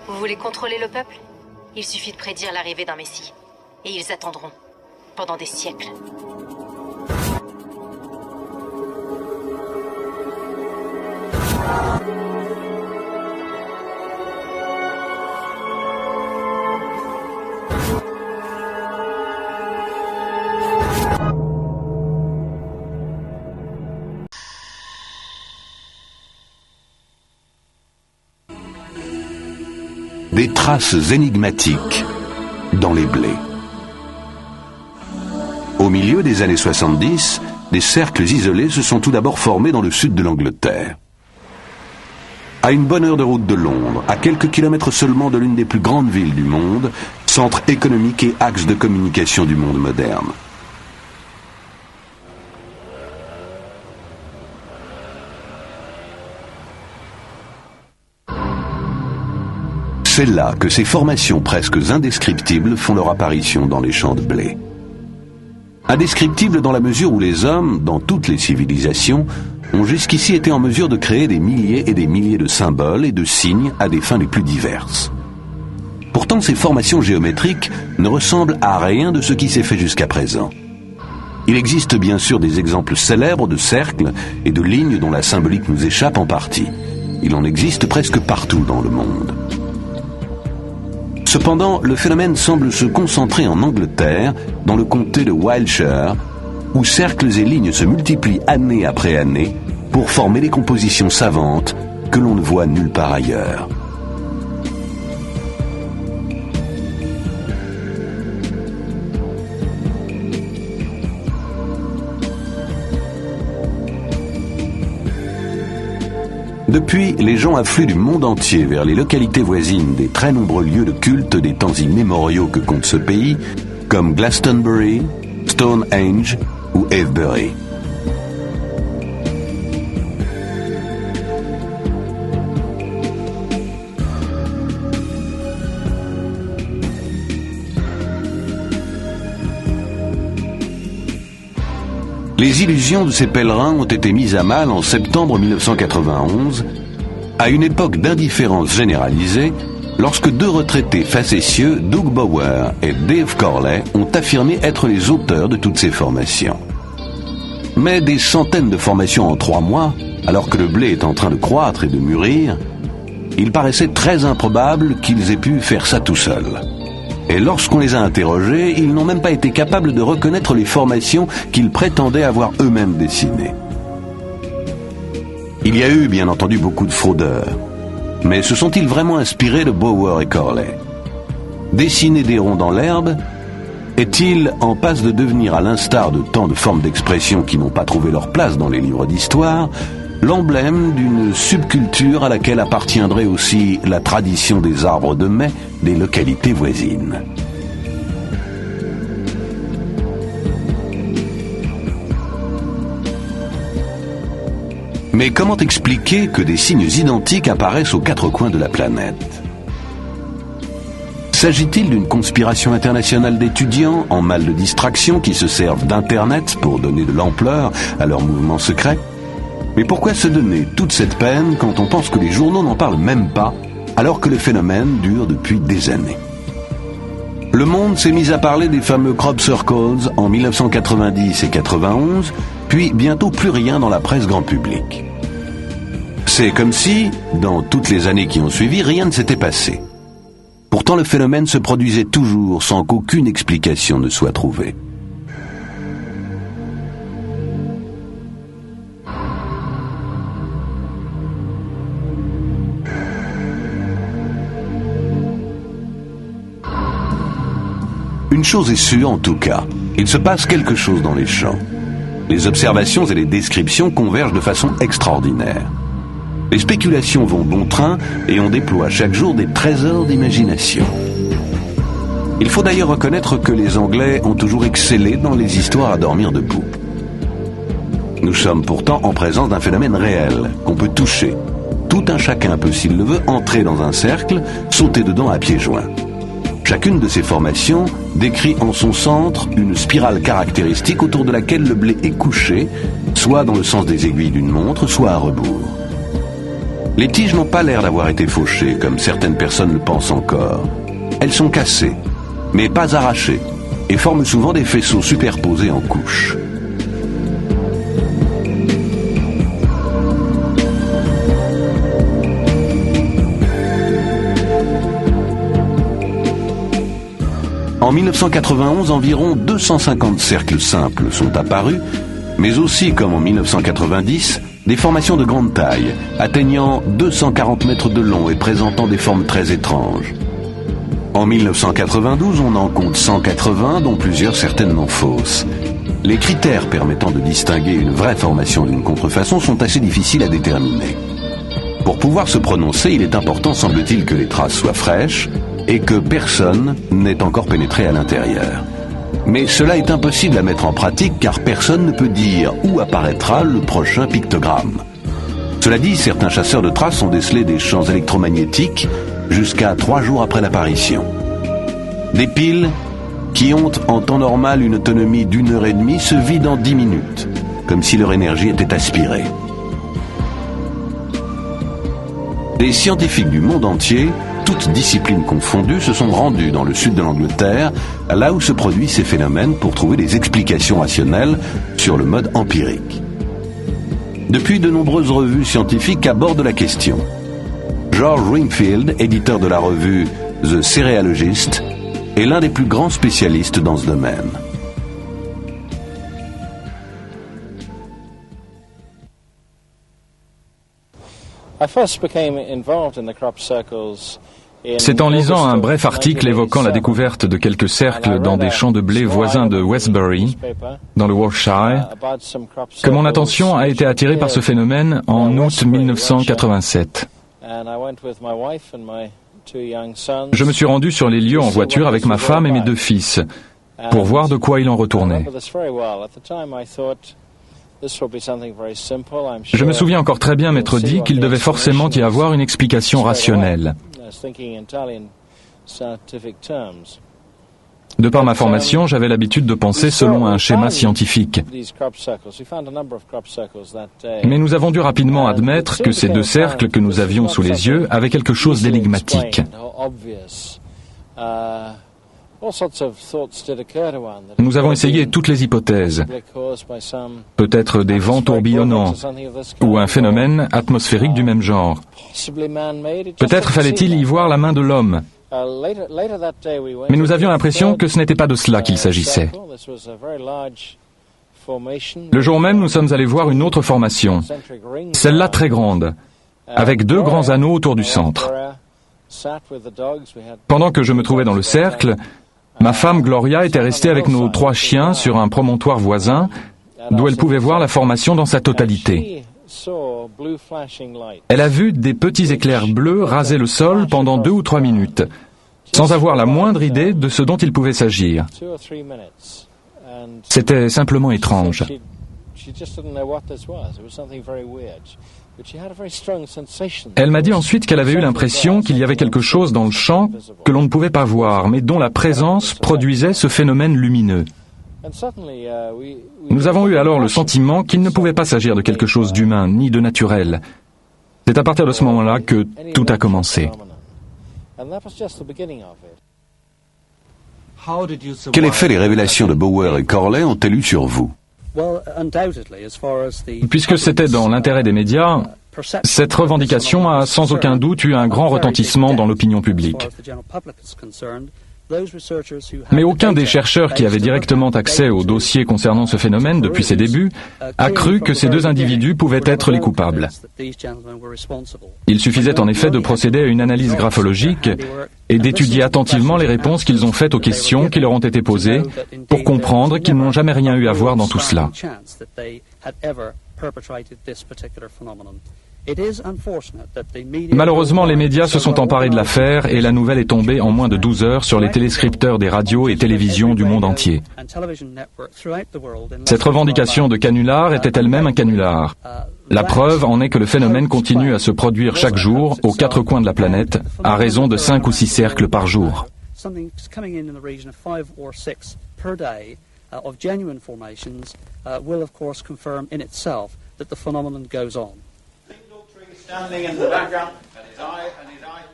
Vous voulez contrôler le peuple? Il suffit de prédire l'arrivée d'un messie. Et ils attendront. Pendant des siècles. Des traces énigmatiques dans les blés. Au milieu des années 70, des cercles isolés se sont tout d'abord formés dans le sud de l'Angleterre. À une bonne heure de route de Londres, à quelques kilomètres seulement de l'une des plus grandes villes du monde, centre économique et axe de communication du monde moderne. C'est là que ces formations presque indescriptibles font leur apparition dans les champs de blé. Indescriptibles dans la mesure où les hommes, dans toutes les civilisations, ont jusqu'ici été en mesure de créer des milliers et des milliers de symboles et de signes à des fins les plus diverses. Pourtant, ces formations géométriques ne ressemblent à rien de ce qui s'est fait jusqu'à présent. Il existe bien sûr des exemples célèbres de cercles et de lignes dont la symbolique nous échappe en partie. Il en existe presque partout dans le monde. Cependant, le phénomène semble se concentrer en Angleterre, dans le comté de Wiltshire, où cercles et lignes se multiplient année après année pour former des compositions savantes que l'on ne voit nulle part ailleurs. Depuis, les gens affluent du monde entier vers les localités voisines des très nombreux lieux de culte des temps immémoriaux que compte ce pays, comme Glastonbury, Stonehenge ou Avebury. Les illusions de ces pèlerins ont été mises à mal en septembre 1991, à une époque d'indifférence généralisée, lorsque deux retraités facétieux, Doug Bower et Dave Corley, ont affirmé être les auteurs de toutes ces formations. Mais des centaines de formations en 3 mois, alors que le blé est en train de croître et de mûrir, il paraissait très improbable qu'ils aient pu faire ça tout seuls. Et lorsqu'on les a interrogés, ils n'ont même pas été capables de reconnaître les formations qu'ils prétendaient avoir eux-mêmes dessinées. Il y a eu, bien entendu, beaucoup de fraudeurs. Mais se sont-ils vraiment inspirés de Bower et Corley? Dessiner des ronds dans l'herbe est-il en passe de devenir, à l'instar de tant de formes d'expression qui n'ont pas trouvé leur place dans les livres d'histoire, l'emblème d'une subculture à laquelle appartiendrait aussi la tradition des arbres de mai des localités voisines. Mais comment expliquer que des signes identiques apparaissent aux 4 coins de la planète? S'agit-il d'une conspiration internationale d'étudiants en mal de distraction qui se servent d'Internet pour donner de l'ampleur à leurs mouvements secrets? Mais pourquoi se donner toute cette peine quand on pense que les journaux n'en parlent même pas, alors que le phénomène dure depuis des années? Le monde s'est mis à parler des fameux crop circles en 1990 et 91, puis bientôt plus rien dans la presse grand public. C'est comme si, dans toutes les années qui ont suivi, rien ne s'était passé. Pourtant, le phénomène se produisait toujours sans qu'aucune explication ne soit trouvée. Une chose est sûre en tout cas, il se passe quelque chose dans les champs. Les observations et les descriptions convergent de façon extraordinaire. Les spéculations vont bon train et on déploie chaque jour des trésors d'imagination. Il faut d'ailleurs reconnaître que les Anglais ont toujours excellé dans les histoires à dormir debout. Nous sommes pourtant en présence d'un phénomène réel, qu'on peut toucher. Tout un chacun peut, s'il le veut, entrer dans un cercle, sauter dedans à pieds joints. Chacune de ces formations décrit en son centre une spirale caractéristique autour de laquelle le blé est couché, soit dans le sens des aiguilles d'une montre, soit à rebours. Les tiges n'ont pas l'air d'avoir été fauchées, comme certaines personnes le pensent encore. Elles sont cassées, mais pas arrachées, et forment souvent des faisceaux superposés en couches. En 1991, environ 250 cercles simples sont apparus, mais aussi, comme en 1990, des formations de grande taille, atteignant 240 mètres de long et présentant des formes très étranges. En 1992, on en compte 180, dont plusieurs certainement fausses. Les critères permettant de distinguer une vraie formation d'une contrefaçon sont assez difficiles à déterminer. Pour pouvoir se prononcer, il est important, semble-t-il, que les traces soient fraîches et que personne n'ait encore pénétré à l'intérieur. Mais cela est impossible à mettre en pratique car personne ne peut dire où apparaîtra le prochain pictogramme. Cela dit, certains chasseurs de traces ont décelé des champs électromagnétiques jusqu'à 3 jours après l'apparition. Des piles qui ont en temps normal une autonomie d'1 heure et demie se vident en 10 minutes, comme si leur énergie était aspirée. Des scientifiques du monde entier, toutes disciplines confondues, se sont rendus dans le sud de l'Angleterre, là où se produisent ces phénomènes, pour trouver des explications rationnelles sur le mode empirique. Depuis, de nombreuses revues scientifiques abordent la question. George Wingfield, éditeur de la revue The Cerealogist, est l'un des plus grands spécialistes dans ce domaine. C'est en lisant un bref article évoquant la découverte de quelques cercles dans des champs de blé voisins de Westbury, dans le Warwickshire, que mon attention a été attirée par ce phénomène en août 1987. Je me suis rendu sur les lieux en voiture avec ma femme et mes 2 fils, pour voir de quoi il en retournait. Je me souviens encore très bien m'être dit qu'il devait forcément y avoir une explication rationnelle. De par ma formation, j'avais l'habitude de penser selon un schéma scientifique. Mais nous avons dû rapidement admettre que ces 2 cercles que nous avions sous les yeux avaient quelque chose d'énigmatique. Nous avons essayé toutes les hypothèses. Peut-être des vents tourbillonnants ou un phénomène atmosphérique du même genre. Peut-être fallait-il y voir la main de l'homme. Mais nous avions l'impression que ce n'était pas de cela qu'il s'agissait. Le jour même, nous sommes allés voir une autre formation, celle-là très grande, avec 2 grands anneaux autour du centre. Pendant que je me trouvais dans le cercle, ma femme Gloria était restée avec nos 3 chiens sur un promontoire voisin, d'où elle pouvait voir la formation dans sa totalité. Elle a vu des petits éclairs bleus raser le sol pendant 2 ou 3 minutes, sans avoir la moindre idée de ce dont il pouvait s'agir. C'était simplement étrange. Elle m'a dit ensuite qu'elle avait eu l'impression qu'il y avait quelque chose dans le champ que l'on ne pouvait pas voir, mais dont la présence produisait ce phénomène lumineux. Nous avons eu alors le sentiment qu'il ne pouvait pas s'agir de quelque chose d'humain, ni de naturel. C'est à partir de ce moment-là que tout a commencé. Quel effet les révélations de Bower et Corley ont-elles eu sur vous? Puisque c'était dans l'intérêt des médias, cette revendication a sans aucun doute eu un grand retentissement dans l'opinion publique. Mais aucun des chercheurs qui avaient directement accès aux dossiers concernant ce phénomène depuis ses débuts a cru que ces 2 individus pouvaient être les coupables. Il suffisait en effet de procéder à une analyse graphologique et d'étudier attentivement les réponses qu'ils ont faites aux questions qui leur ont été posées pour comprendre qu'ils n'ont jamais rien eu à voir dans tout cela. Malheureusement, les médias se sont emparés de l'affaire et la nouvelle est tombée en moins de 12 heures sur les téléscripteurs des radios et télévisions du monde entier. Cette revendication de canular était elle-même un canular. La preuve en est que le phénomène continue à se produire chaque jour aux 4 coins de la planète, à raison de 5 ou 6 cercles par jour.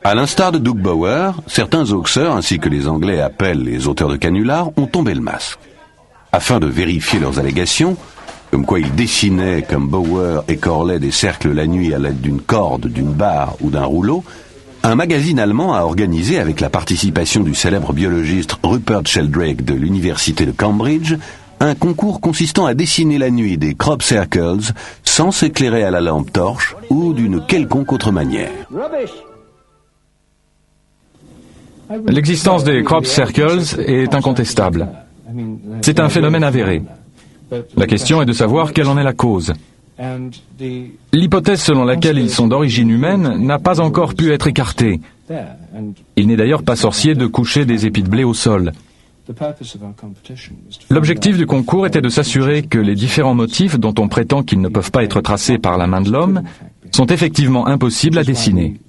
À l'instar de Doug Bauer, certains hoaxeurs, ainsi que les Anglais appellent les auteurs de canulars, ont tombé le masque. Afin de vérifier leurs allégations, comme quoi ils dessinaient, comme Bauer et Corley, des cercles la nuit à l'aide d'une corde, d'une barre ou d'un rouleau, un magazine allemand a organisé, avec la participation du célèbre biologiste Rupert Sheldrake de l'université de Cambridge, un concours consistant à dessiner la nuit des crop circles sans s'éclairer à la lampe torche ou d'une quelconque autre manière. L'existence des crop circles est incontestable. C'est un phénomène avéré. La question est de savoir quelle en est la cause. L'hypothèse selon laquelle ils sont d'origine humaine n'a pas encore pu être écartée. Il n'est d'ailleurs pas sorcier de coucher des épis de blé au sol. L'objectif du concours était de s'assurer que les différents motifs dont on prétend qu'ils ne peuvent pas être tracés par la main de l'homme sont effectivement impossibles à dessiner.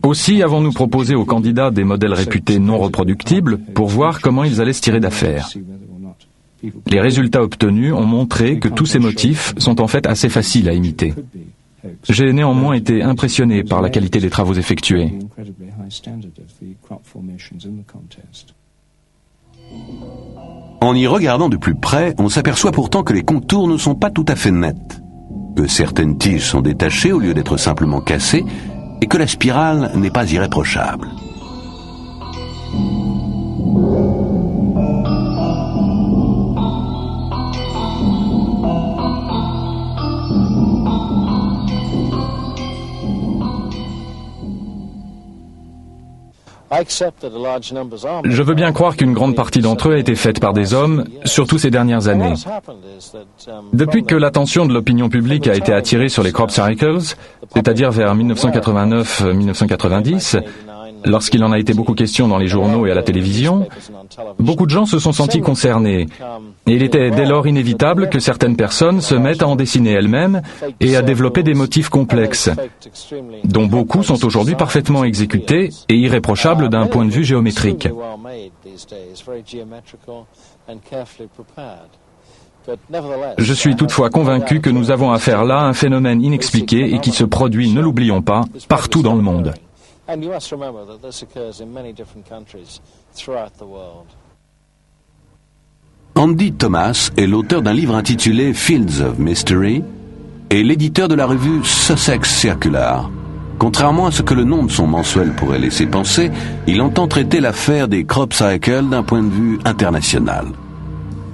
Aussi avons-nous proposé aux candidats des modèles réputés non reproductibles pour voir comment ils allaient se tirer d'affaire. Les résultats obtenus ont montré que tous ces motifs sont en fait assez faciles à imiter. J'ai néanmoins été impressionné par la qualité des travaux effectués. En y regardant de plus près, on s'aperçoit pourtant que les contours ne sont pas tout à fait nets, que certaines tiges sont détachées au lieu d'être simplement cassées, et que la spirale n'est pas irréprochable. Je veux bien croire qu'une grande partie d'entre eux a été faite par des hommes, surtout ces dernières années. Depuis que l'attention de l'opinion publique a été attirée sur les crop circles, c'est-à-dire vers 1989-1990, lorsqu'il en a été beaucoup question dans les journaux et à la télévision, beaucoup de gens se sont sentis concernés. Et il était dès lors inévitable que certaines personnes se mettent à en dessiner elles-mêmes et à développer des motifs complexes, dont beaucoup sont aujourd'hui parfaitement exécutés et irréprochables d'un point de vue géométrique. Je suis toutefois convaincu que nous avons affaire là à un phénomène inexpliqué et qui se produit, ne l'oublions pas, partout dans le monde. Andy Thomas est l'auteur d'un livre intitulé Fields of Mystery et l'éditeur de la revue Sussex Circular. Contrairement à ce que le nom de son mensuel pourrait laisser penser, il entend traiter l'affaire des crop circles d'un point de vue international.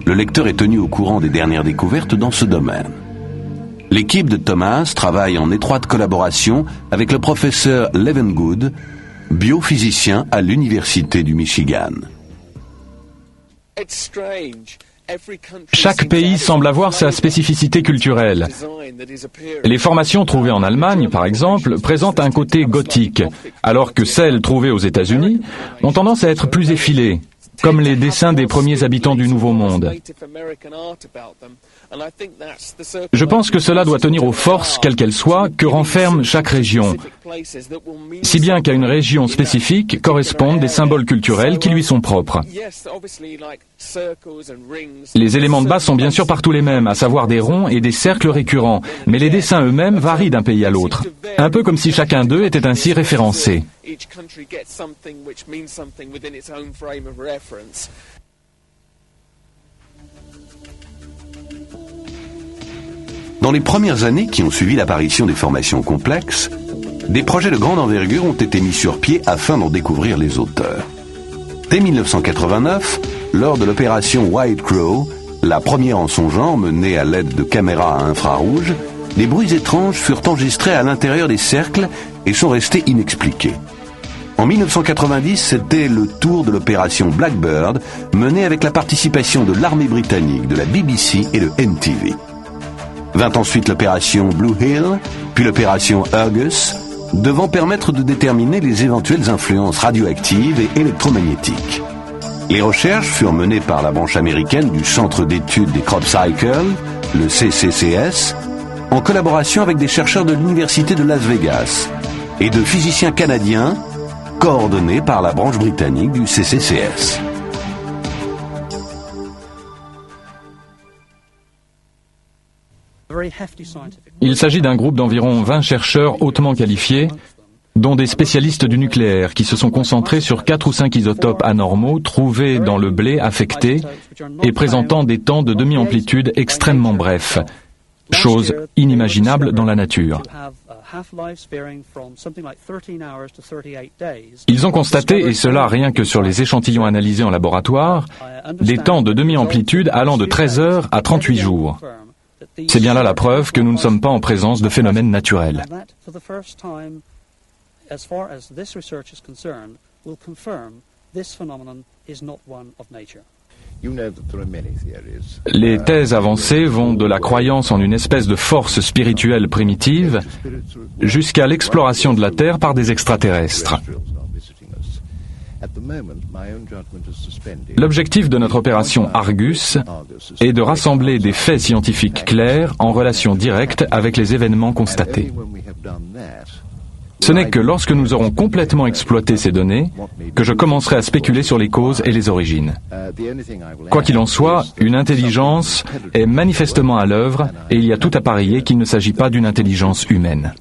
Le lecteur est tenu au courant des dernières découvertes dans ce domaine. L'équipe de Thomas travaille en étroite collaboration avec le professeur Levengood, biophysicien à l'Université du Michigan. Chaque pays semble avoir sa spécificité culturelle. Les formations trouvées en Allemagne, par exemple, présentent un côté gothique, alors que celles trouvées aux États-Unis ont tendance à être plus effilées, comme les dessins des premiers habitants du Nouveau Monde. Je pense que cela doit tenir aux forces, quelles qu'elles soient, que renferme chaque région, si bien qu'à une région spécifique correspondent des symboles culturels qui lui sont propres. Les éléments de base sont bien sûr partout les mêmes, à savoir des ronds et des cercles récurrents, mais les dessins eux-mêmes varient d'un pays à l'autre, un peu comme si chacun d'eux était ainsi référencé. Dans les premières années qui ont suivi l'apparition des formations complexes, des projets de grande envergure ont été mis sur pied afin d'en découvrir les auteurs. Dès 1989, lors de l'opération White Crow, la première en son genre menée à l'aide de caméras à infrarouge, des bruits étranges furent enregistrés à l'intérieur des cercles et sont restés inexpliqués. En 1990, c'était le tour de l'opération Blackbird, menée avec la participation de l'armée britannique, de la BBC et de MTV. Vint ensuite l'opération Blue Hill, puis l'opération Argus, devant permettre de déterminer les éventuelles influences radioactives et électromagnétiques. Les recherches furent menées par la branche américaine du Centre d'études des crop cycles, le CCCS, en collaboration avec des chercheurs de l'Université de Las Vegas et de physiciens canadiens, coordonnés par la branche britannique du CCCS. Il s'agit d'un groupe d'environ 20 chercheurs hautement qualifiés, dont des spécialistes du nucléaire, qui se sont concentrés sur 4 ou 5 isotopes anormaux trouvés dans le blé affecté et présentant des temps de demi-amplitude extrêmement brefs, chose inimaginable dans la nature. Ils ont constaté, et cela rien que sur les échantillons analysés en laboratoire, des temps de demi-amplitude allant de 13 heures à 38 jours. C'est bien là la preuve que nous ne sommes pas en présence de phénomènes naturels. Les thèses avancées vont de la croyance en une espèce de force spirituelle primitive jusqu'à l'exploration de la Terre par des extraterrestres. L'objectif de notre opération Argus est de rassembler des faits scientifiques clairs en relation directe avec les événements constatés. Ce n'est que lorsque nous aurons complètement exploité ces données que je commencerai à spéculer sur les causes et les origines. Quoi qu'il en soit, une intelligence est manifestement à l'œuvre et il y a tout à parier qu'il ne s'agit pas d'une intelligence humaine.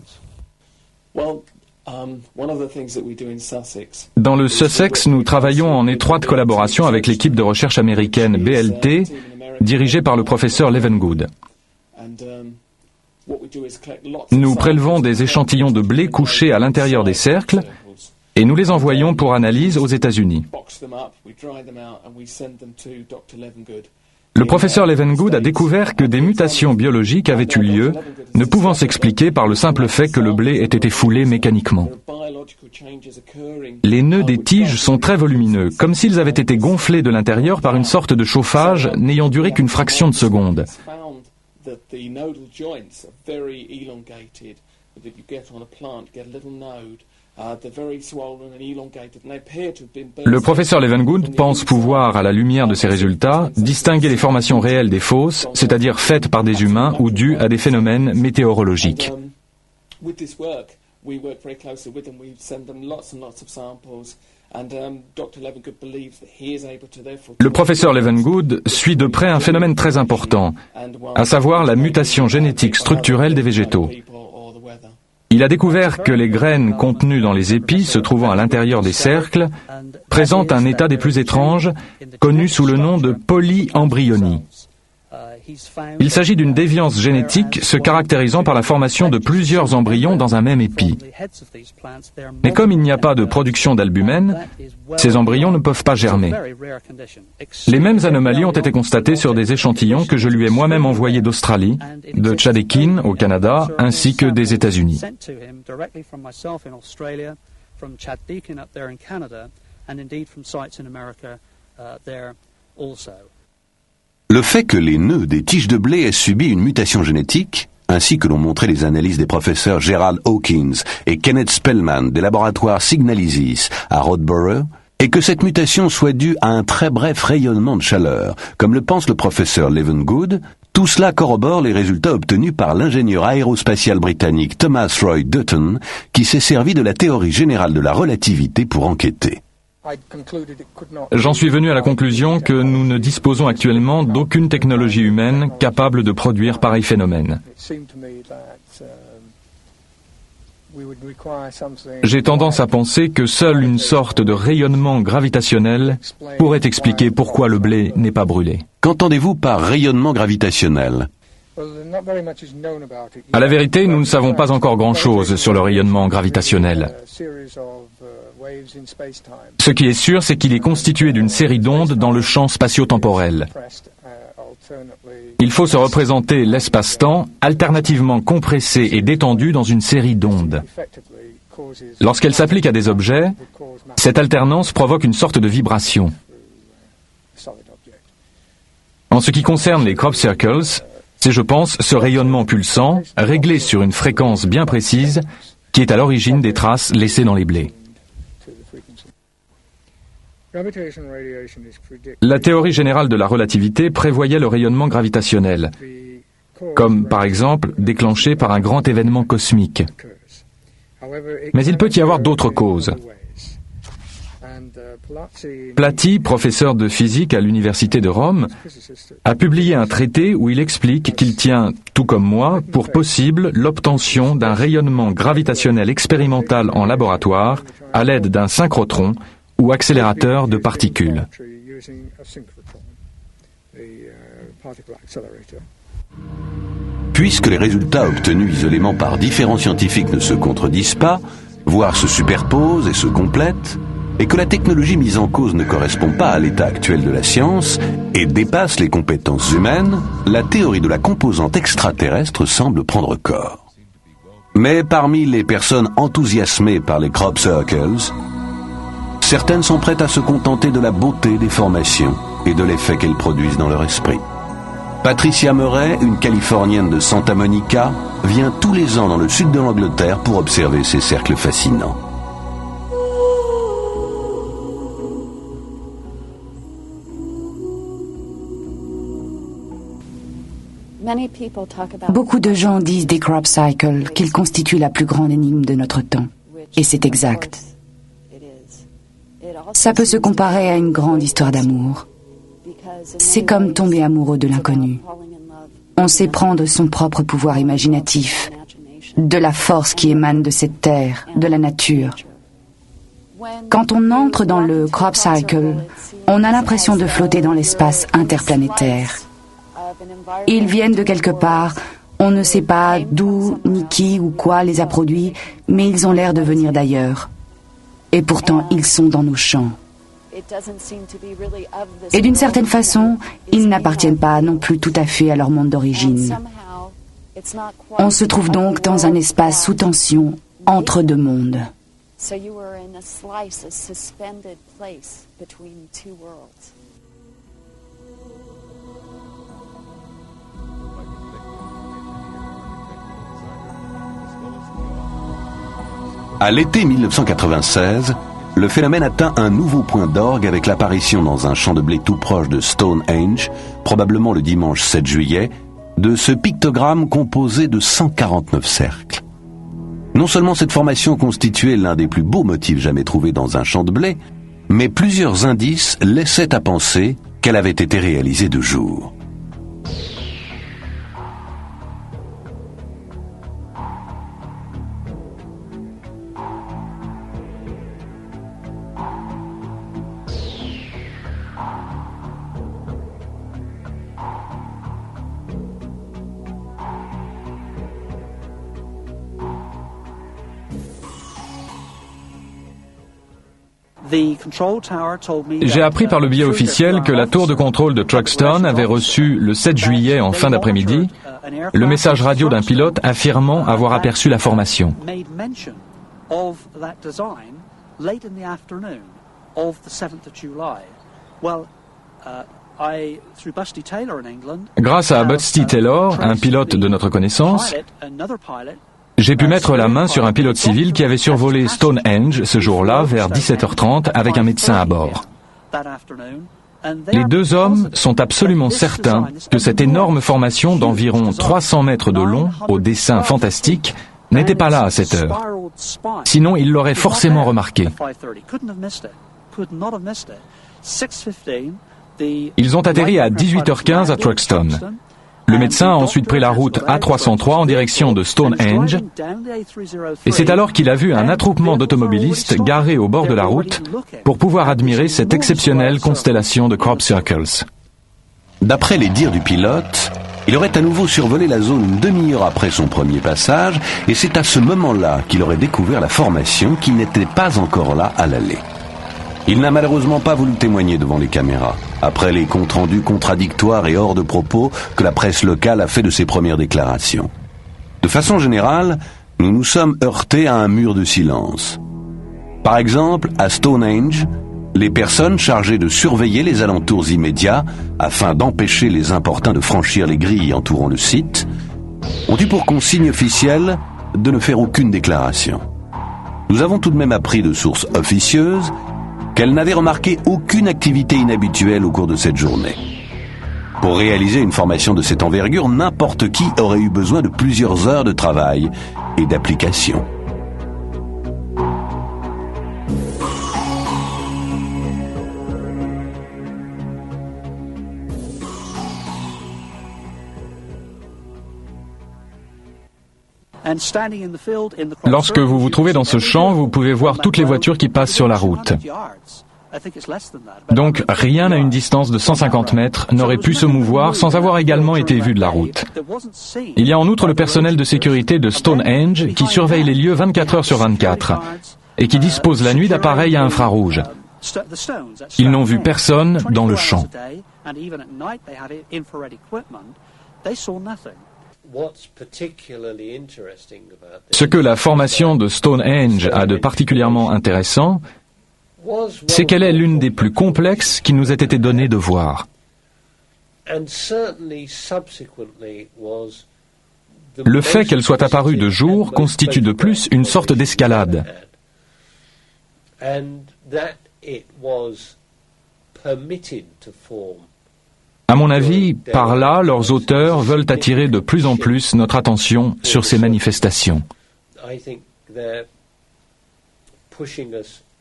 Dans le Sussex, nous travaillons en étroite collaboration avec l'équipe de recherche américaine BLT, dirigée par le professeur Levengood. Nous prélevons des échantillons de blé couchés à l'intérieur des cercles et nous les envoyons pour analyse aux États-Unis. Le professeur Levengood a découvert que des mutations biologiques avaient eu lieu, ne pouvant s'expliquer par le simple fait que le blé ait été foulé mécaniquement. Les nœuds des tiges sont très volumineux, comme s'ils avaient été gonflés de l'intérieur par une sorte de chauffage n'ayant duré qu'une fraction de seconde. Le professeur Levengood pense pouvoir, à la lumière de ces résultats, distinguer les formations réelles des fausses, c'est-à-dire faites par des humains ou dues à des phénomènes météorologiques. Le professeur Levengood suit de près un phénomène très important, à savoir la mutation génétique structurelle des végétaux. Il a découvert que les graines contenues dans les épis se trouvant à l'intérieur des cercles présentent un état des plus étranges, connu sous le nom de polyembryonie. Il s'agit d'une déviance génétique se caractérisant par la formation de plusieurs embryons dans un même épi. Mais comme il n'y a pas de production d'albumène, ces embryons ne peuvent pas germer. Les mêmes anomalies ont été constatées sur des échantillons que je lui ai moi-même envoyés d'Australie, de Tchadekin au Canada, ainsi que des États-Unis. Le fait que les nœuds des tiges de blé aient subi une mutation génétique, ainsi que l'ont montré les analyses des professeurs Gerald Hawkins et Kenneth Spellman des laboratoires Signalysis à Rodborough, et que cette mutation soit due à un très bref rayonnement de chaleur, comme le pense le professeur Levengood, tout cela corrobore les résultats obtenus par l'ingénieur aérospatial britannique Thomas Roy Dutton, qui s'est servi de la théorie générale de la relativité pour enquêter. J'en suis venu à la conclusion que nous ne disposons actuellement d'aucune technologie humaine capable de produire pareil phénomène. J'ai tendance à penser que seule une sorte de rayonnement gravitationnel pourrait expliquer pourquoi le blé n'est pas brûlé. Qu'entendez-vous par rayonnement gravitationnel ? À la vérité, nous ne savons pas encore grand-chose sur le rayonnement gravitationnel. Ce qui est sûr, c'est qu'il est constitué d'une série d'ondes dans le champ spatio-temporel. Il faut se représenter l'espace-temps alternativement compressé et détendu dans une série d'ondes. Lorsqu'elle s'applique à des objets, cette alternance provoque une sorte de vibration. En ce qui concerne les crop circles, c'est, je pense, ce rayonnement pulsant, réglé sur une fréquence bien précise, qui est à l'origine des traces laissées dans les blés. La théorie générale de la relativité prévoyait le rayonnement gravitationnel, comme par exemple déclenché par un grand événement cosmique. Mais il peut y avoir d'autres causes. Plati, professeur de physique à l'université de Rome, a publié un traité où il explique qu'il tient, tout comme moi, pour possible l'obtention d'un rayonnement gravitationnel expérimental en laboratoire à l'aide d'un synchrotron ou accélérateur de particules. Puisque les résultats obtenus isolément par différents scientifiques ne se contredisent pas, voire se superposent et se complètent, et que la technologie mise en cause ne correspond pas à l'état actuel de la science et dépasse les compétences humaines, la théorie de la composante extraterrestre semble prendre corps. Mais parmi les personnes enthousiasmées par les crop circles, certaines sont prêtes à se contenter de la beauté des formations et de l'effet qu'elles produisent dans leur esprit. Patricia Murray, une Californienne de Santa Monica, vient tous les ans dans le sud de l'Angleterre pour observer ces cercles fascinants. Beaucoup de gens disent des crop cycles qu'ils constituent la plus grande énigme de notre temps. Et c'est exact. Ça peut se comparer à une grande histoire d'amour. C'est comme tomber amoureux de l'inconnu. On sait prendre son propre pouvoir imaginatif, de la force qui émane de cette terre, de la nature. Quand on entre dans le crop cycle, on a l'impression de flotter dans l'espace interplanétaire. Ils viennent de quelque part, on ne sait pas d'où, ni qui ou quoi les a produits, mais ils ont l'air de venir d'ailleurs. Et pourtant, ils sont dans nos champs. Et d'une certaine façon, ils n'appartiennent pas non plus tout à fait à leur monde d'origine. On se trouve donc dans un espace sous tension, entre deux mondes. À l'été 1996, le phénomène atteint un nouveau point d'orgue avec l'apparition dans un champ de blé tout proche de Stonehenge, probablement le dimanche 7 juillet, de ce pictogramme composé de 149 cercles. Non seulement cette formation constituait l'un des plus beaux motifs jamais trouvés dans un champ de blé, mais plusieurs indices laissaient à penser qu'elle avait été réalisée de jour. J'ai appris par le biais officiel que la tour de contrôle de Truxton avait reçu le 7 juillet en fin d'après-midi le message radio d'un pilote affirmant avoir aperçu la formation. Grâce à Busty Taylor, un pilote de notre connaissance, j'ai pu mettre la main sur un pilote civil qui avait survolé Stonehenge ce jour-là vers 17h30 avec un médecin à bord. Les deux hommes sont absolument certains que cette énorme formation d'environ 300 mètres de long, au dessin fantastique, n'était pas là à cette heure. Sinon, ils l'auraient forcément remarqué. Ils ont atterri à 18h15 à Truxton. Le médecin a ensuite pris la route A303 en direction de Stonehenge et c'est alors qu'il a vu un attroupement d'automobilistes garés au bord de la route pour pouvoir admirer cette exceptionnelle constellation de crop circles. D'après les dires du pilote, il aurait à nouveau survolé la zone une demi-heure après son premier passage et c'est à ce moment-là qu'il aurait découvert la formation qui n'était pas encore là à l'aller. Il n'a malheureusement pas voulu témoigner devant les caméras, après les comptes rendus contradictoires et hors de propos que la presse locale a fait de ses premières déclarations. De façon générale, nous nous sommes heurtés à un mur de silence. Par exemple, à Stonehenge, les personnes chargées de surveiller les alentours immédiats, afin d'empêcher les importuns de franchir les grilles entourant le site, ont eu pour consigne officielle de ne faire aucune déclaration. Nous avons tout de même appris de sources officieuses qu'elle n'avait remarqué aucune activité inhabituelle au cours de cette journée. Pour réaliser une formation de cette envergure, n'importe qui aurait eu besoin de plusieurs heures de travail et d'application. Lorsque vous vous trouvez dans ce champ, vous pouvez voir toutes les voitures qui passent sur la route. Donc rien à une distance de 150 mètres n'aurait pu se mouvoir sans avoir également été vu de la route. Il y a en outre le personnel de sécurité de Stonehenge qui surveille les lieux 24 heures sur 24 et qui dispose la nuit d'appareils à infrarouge. Ils n'ont vu personne dans le champ. Ce que la formation de Stonehenge a de particulièrement intéressant, c'est qu'elle est l'une des plus complexes qui nous ait été donnée de voir. Le fait qu'elle soit apparue de jour constitue de plus une sorte d'escalade. À mon avis, par là, leurs auteurs veulent attirer de plus en plus notre attention sur ces manifestations.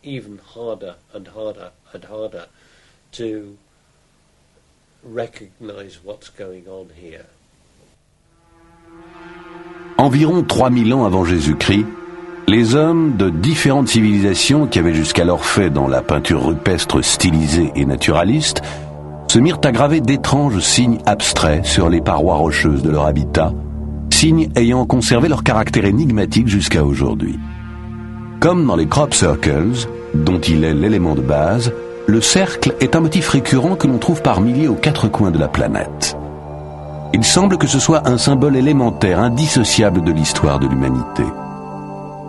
Even harder and harder and harder to recognize what's going on here. Environ 3000 ans avant Jésus-Christ, les hommes de différentes civilisations qui avaient jusqu'alors fait dans la peinture rupestre stylisée et naturaliste se mirent à graver d'étranges signes abstraits sur les parois rocheuses de leur habitat, signes ayant conservé leur caractère énigmatique jusqu'à aujourd'hui. Comme dans les crop circles, dont il est l'élément de base, le cercle est un motif récurrent que l'on trouve par milliers aux quatre coins de la planète. Il semble que ce soit un symbole élémentaire, indissociable de l'histoire de l'humanité.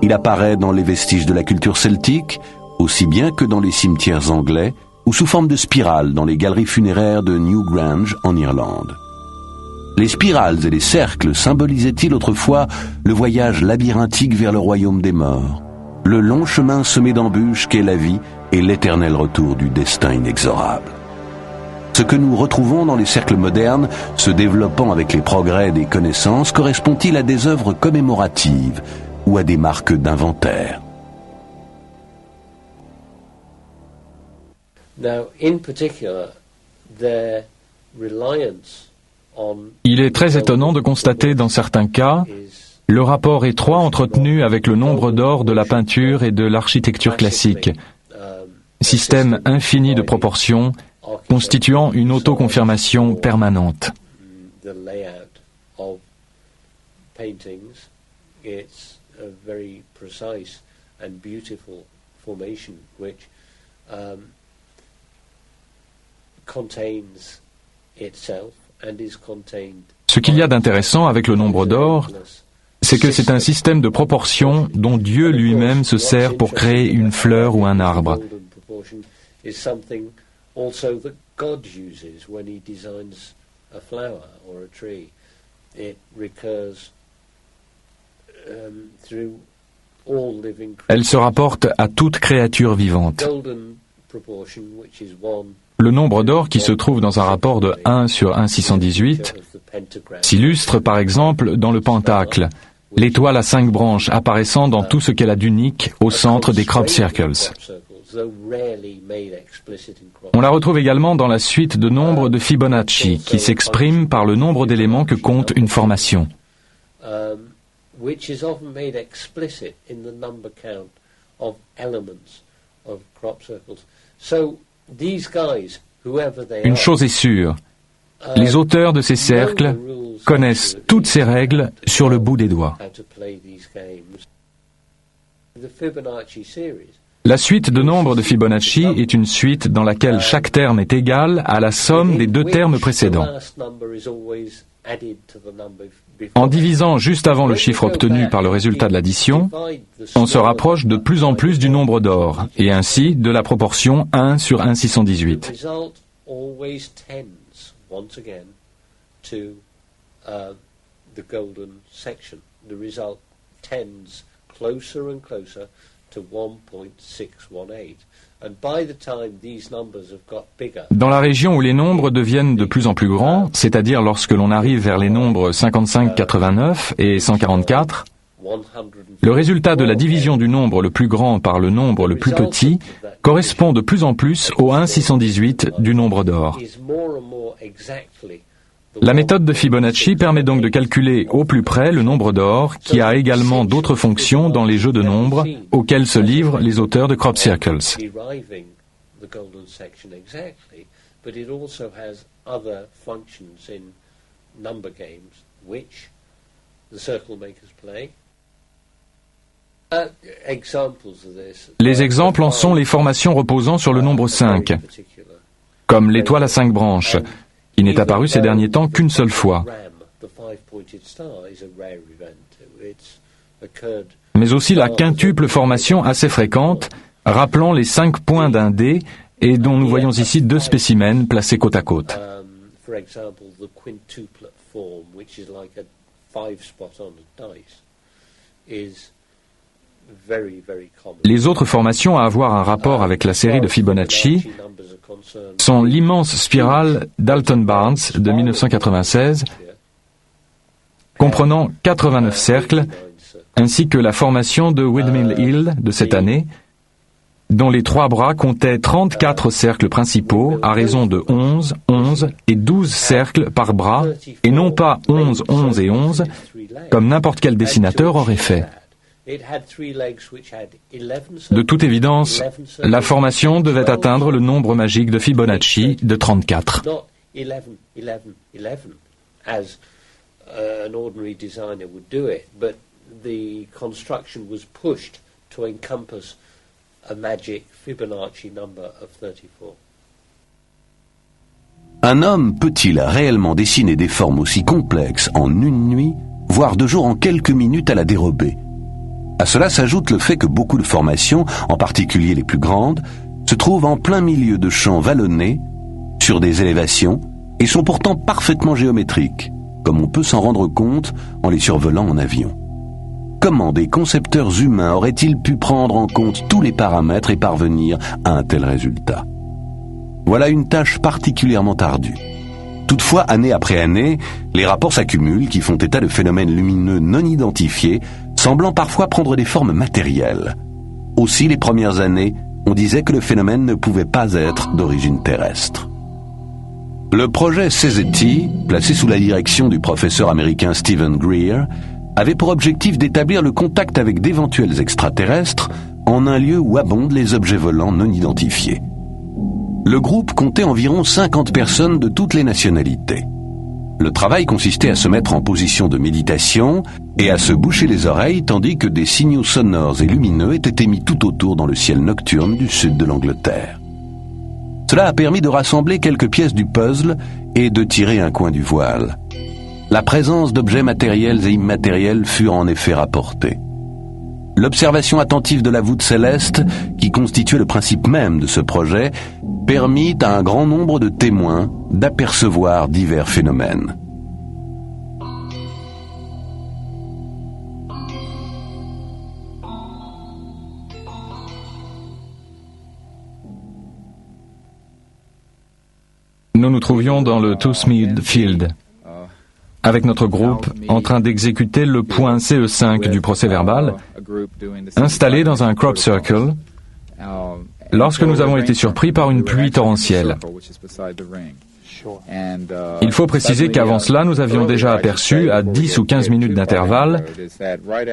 Il apparaît dans les vestiges de la culture celtique, aussi bien que dans les cimetières anglais, ou sous forme de spirale dans les galeries funéraires de Newgrange en Irlande. Les spirales et les cercles symbolisaient-ils autrefois le voyage labyrinthique vers le royaume des morts, le long chemin semé d'embûches qu'est la vie et l'éternel retour du destin inexorable. Ce que nous retrouvons dans les cercles modernes, se développant avec les progrès des connaissances, correspond-il à des œuvres commémoratives ou à des marques d'inventaire? Il est très étonnant de constater dans certains cas le rapport étroit entretenu avec le nombre d'or de la peinture et de l'architecture classique, système infini de proportions constituant une autoconfirmation permanente. Ce qu'il y a d'intéressant avec le nombre d'or, c'est que c'est un système de proportions dont Dieu lui-même se sert pour créer une fleur ou un arbre. Elle se rapporte à toute créature vivante. Le nombre d'or qui se trouve dans un rapport de 1 sur 1,618 s'illustre par exemple dans le pentacle, l'étoile à 5 branches apparaissant dans tout ce qu'elle a d'unique au centre des crop circles. On la retrouve également dans la suite de nombres de Fibonacci, qui s'exprime par le nombre d'éléments que compte une formation. Une chose est sûre, les auteurs de ces cercles connaissent toutes ces règles sur le bout des doigts. La suite de nombres de Fibonacci est une suite dans laquelle chaque terme est égal à la somme des deux termes précédents. En divisant juste avant le chiffre obtenu par le résultat de l'addition, on se rapproche de plus en plus du nombre d'or, et ainsi de la proportion 1 sur 1,618. Dans la région où les nombres deviennent de plus en plus grands, c'est-à-dire lorsque l'on arrive vers les nombres 55, 89 et 144, le résultat de la division du nombre le plus grand par le nombre le plus petit correspond de plus en plus au 1,618 du nombre d'or. La méthode de Fibonacci permet donc de calculer au plus près le nombre d'or, qui a également d'autres fonctions dans les jeux de nombres auxquels se livrent les auteurs de Crop Circles. Les exemples en sont les formations reposant sur le nombre 5, comme l'étoile à 5 branches, qui n'est apparue ces derniers temps qu'une seule fois. Mais aussi la quintuple formation assez fréquente, rappelant les 5 points d'un dé et dont nous voyons ici 2 spécimens placés côte à côte. Les autres formations à avoir un rapport avec la série de Fibonacci sont l'immense spirale Dalton-Barnes de 1996, comprenant 89 cercles, ainsi que la formation de Windmill Hill de cette année, dont les 3 bras comptaient 34 cercles principaux à raison de 11, 11 et 12 cercles par bras, et non pas 11, 11 et 11, comme n'importe quel dessinateur aurait fait. De toute évidence, la formation devait atteindre le nombre magique de Fibonacci de 34. Un homme peut-il réellement dessiner des formes aussi complexes en une nuit, voire 2 jours en quelques minutes à la dérobée? À cela s'ajoute le fait que beaucoup de formations, en particulier les plus grandes, se trouvent en plein milieu de champs vallonnés, sur des élévations, et sont pourtant parfaitement géométriques, comme on peut s'en rendre compte en les survolant en avion. Comment des concepteurs humains auraient-ils pu prendre en compte tous les paramètres et parvenir à un tel résultat? Voilà une tâche particulièrement ardue. Toutefois, année après année, les rapports s'accumulent qui font état de phénomènes lumineux non identifiés, semblant parfois prendre des formes matérielles. Aussi, les premières années, on disait que le phénomène ne pouvait pas être d'origine terrestre. Le projet CZT, placé sous la direction du professeur américain Stephen Greer, avait pour objectif d'établir le contact avec d'éventuels extraterrestres en un lieu où abondent les objets volants non identifiés. Le groupe comptait environ 50 personnes de toutes les nationalités. Le travail consistait à se mettre en position de méditation et à se boucher les oreilles tandis que des signaux sonores et lumineux étaient émis tout autour dans le ciel nocturne du sud de l'Angleterre. Cela a permis de rassembler quelques pièces du puzzle et de tirer un coin du voile. La présence d'objets matériels et immatériels fut en effet rapportée. L'observation attentive de la voûte céleste, qui constituait le principe même de ce projet, permit à un grand nombre de témoins d'apercevoir divers phénomènes. Nous nous trouvions dans le Toothmead Field, avec notre groupe en train d'exécuter le point CE5 du procès-verbal, installé dans un crop circle, lorsque nous avons été surpris par une pluie torrentielle. Il faut préciser qu'avant cela, nous avions déjà aperçu, à 10 ou 15 minutes d'intervalle,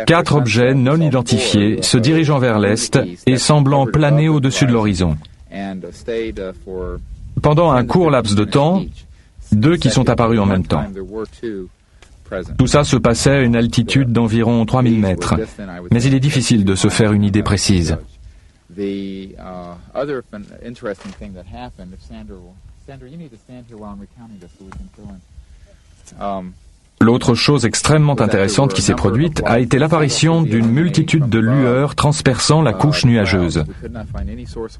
4 objets non identifiés se dirigeant vers l'est et semblant planer au-dessus de l'horizon. Pendant un court laps de temps, 2 qui sont apparus en même temps. Tout ça se passait à une altitude d'environ 3000 mètres, mais il est difficile de se faire une idée précise. L'autre chose extrêmement intéressante qui s'est produite a été l'apparition d'une multitude de lueurs transperçant la couche nuageuse.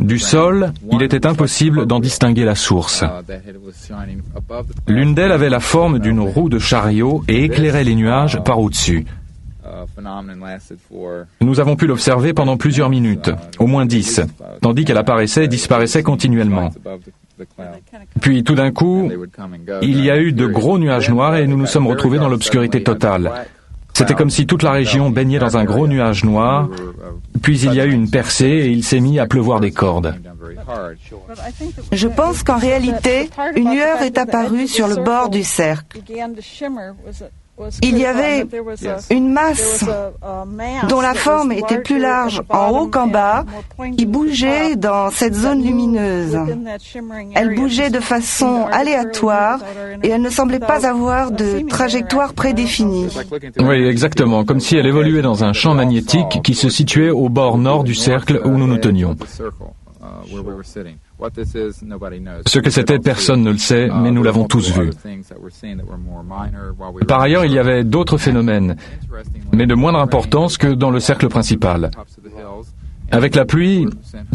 Du sol, il était impossible d'en distinguer la source. L'une d'elles avait la forme d'une roue de chariot et éclairait les nuages par au-dessus. Nous avons pu l'observer pendant plusieurs minutes, au moins 10, tandis qu'elle apparaissait et disparaissait continuellement. Puis tout d'un coup, il y a eu de gros nuages noirs et nous nous sommes retrouvés dans l'obscurité totale. C'était comme si toute la région baignait dans un gros nuage noir, Puis il y a eu une percée et il s'est mis à pleuvoir des cordes. Je pense qu'en réalité, une lueur est apparue sur le bord du cercle. Il y avait une masse dont la forme était plus large en haut qu'en bas, qui bougeait dans cette zone lumineuse. Elle bougeait de façon aléatoire et elle ne semblait pas avoir de trajectoire prédéfinie. Oui, exactement, comme si elle évoluait dans un champ magnétique qui se situait au bord nord du cercle où nous nous tenions. Ce que c'était, personne ne le sait, mais nous l'avons tous vu. Par ailleurs, il y avait d'autres phénomènes, mais de moindre importance que dans le cercle principal. Avec la pluie,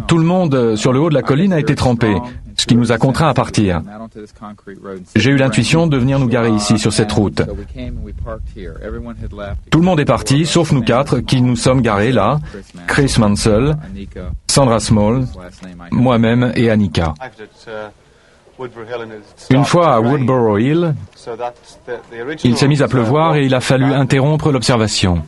tout le monde sur le haut de la colline a été trempé, ce qui nous a contraints à partir. J'ai eu l'intuition de venir nous garer ici, sur cette route. Tout le monde est parti, sauf nous quatre, qui nous sommes garés là, Chris Mansell, Sandra Small, moi-même et Annika. Une fois à Woodborough Hill, il s'est mis à pleuvoir et il a fallu interrompre l'observation.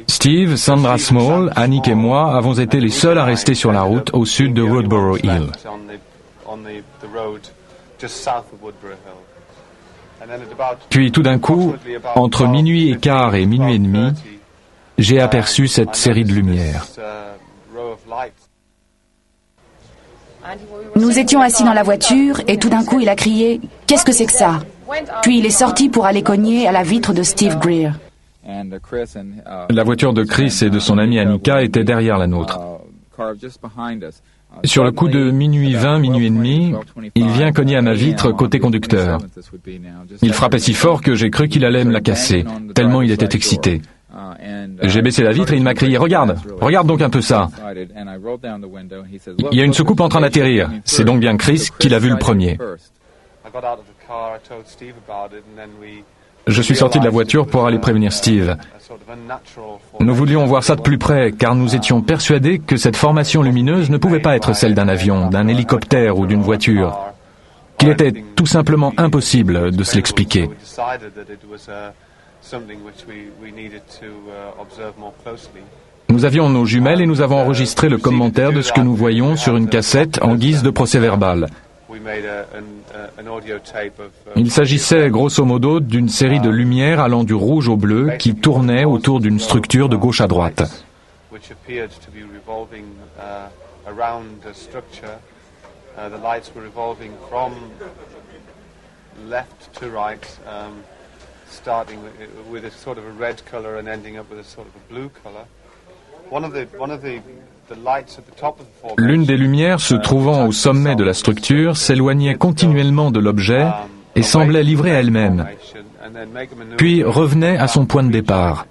Steve, Sandra Small, Annick et moi avons été les seuls à rester sur la route au sud de Woodborough Hill. Puis tout d'un coup, entre minuit et quart et minuit et demi, j'ai aperçu cette série de lumières. Nous étions assis dans la voiture et tout d'un coup il a crié « Qu'est-ce que c'est que ça ?» Puis il est sorti pour aller cogner à la vitre de Steve Greer. La voiture de Chris et de son amie Annika était derrière la nôtre. Sur le coup de minuit 20, minuit et demi, il vient cogner à ma vitre côté conducteur. Il frappait si fort que j'ai cru qu'il allait me la casser, tellement il était excité. J'ai baissé la vitre et il m'a crié « Regarde, regarde donc un peu ça !» Il y a une soucoupe en train d'atterrir. C'est donc bien Chris qui l'a vu le premier. Je suis sorti de la voiture pour aller prévenir Steve. Nous voulions voir ça de plus près, car nous étions persuadés que cette formation lumineuse ne pouvait pas être celle d'un avion, d'un hélicoptère ou d'une voiture, qu'il était tout simplement impossible de se l'expliquer. Nous avions nos jumelles et nous avons enregistré le commentaire de ce que nous voyions sur une cassette en guise de procès-verbal. Il s'agissait grosso modo d'une série de lumières allant du rouge au bleu qui tournaient autour d'une structure de gauche à droite. L'une des lumières se trouvant au sommet de la structure s'éloignait continuellement de l'objet et semblait livrée à elle-même, puis revenait à son point de départ.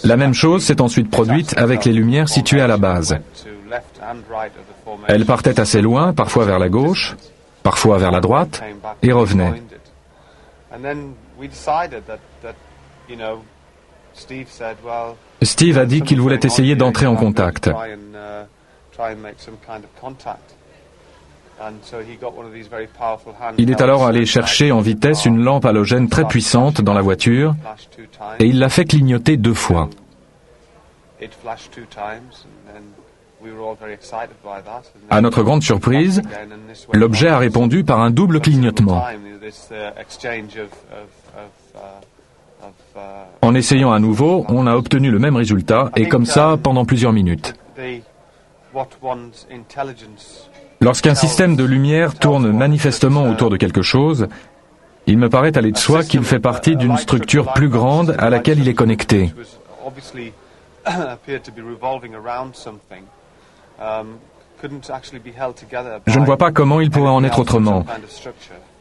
La même chose s'est ensuite produite avec les lumières situées à la base. Elles partaient assez loin, parfois vers la gauche, parfois vers la droite, et revenaient. Steve a dit qu'il voulait essayer d'entrer en contact. Il est alors allé chercher en vitesse une lampe halogène très puissante dans la voiture et il l'a fait clignoter 2 fois. À notre grande surprise, l'objet a répondu par un double clignotement. En essayant à nouveau, on a obtenu le même résultat, et comme ça pendant plusieurs minutes. Lorsqu'un système de lumière tourne manifestement autour de quelque chose, il me paraît aller de soi qu'il fait partie d'une structure plus grande à laquelle il est connecté. Je ne vois pas comment il pourrait en être autrement.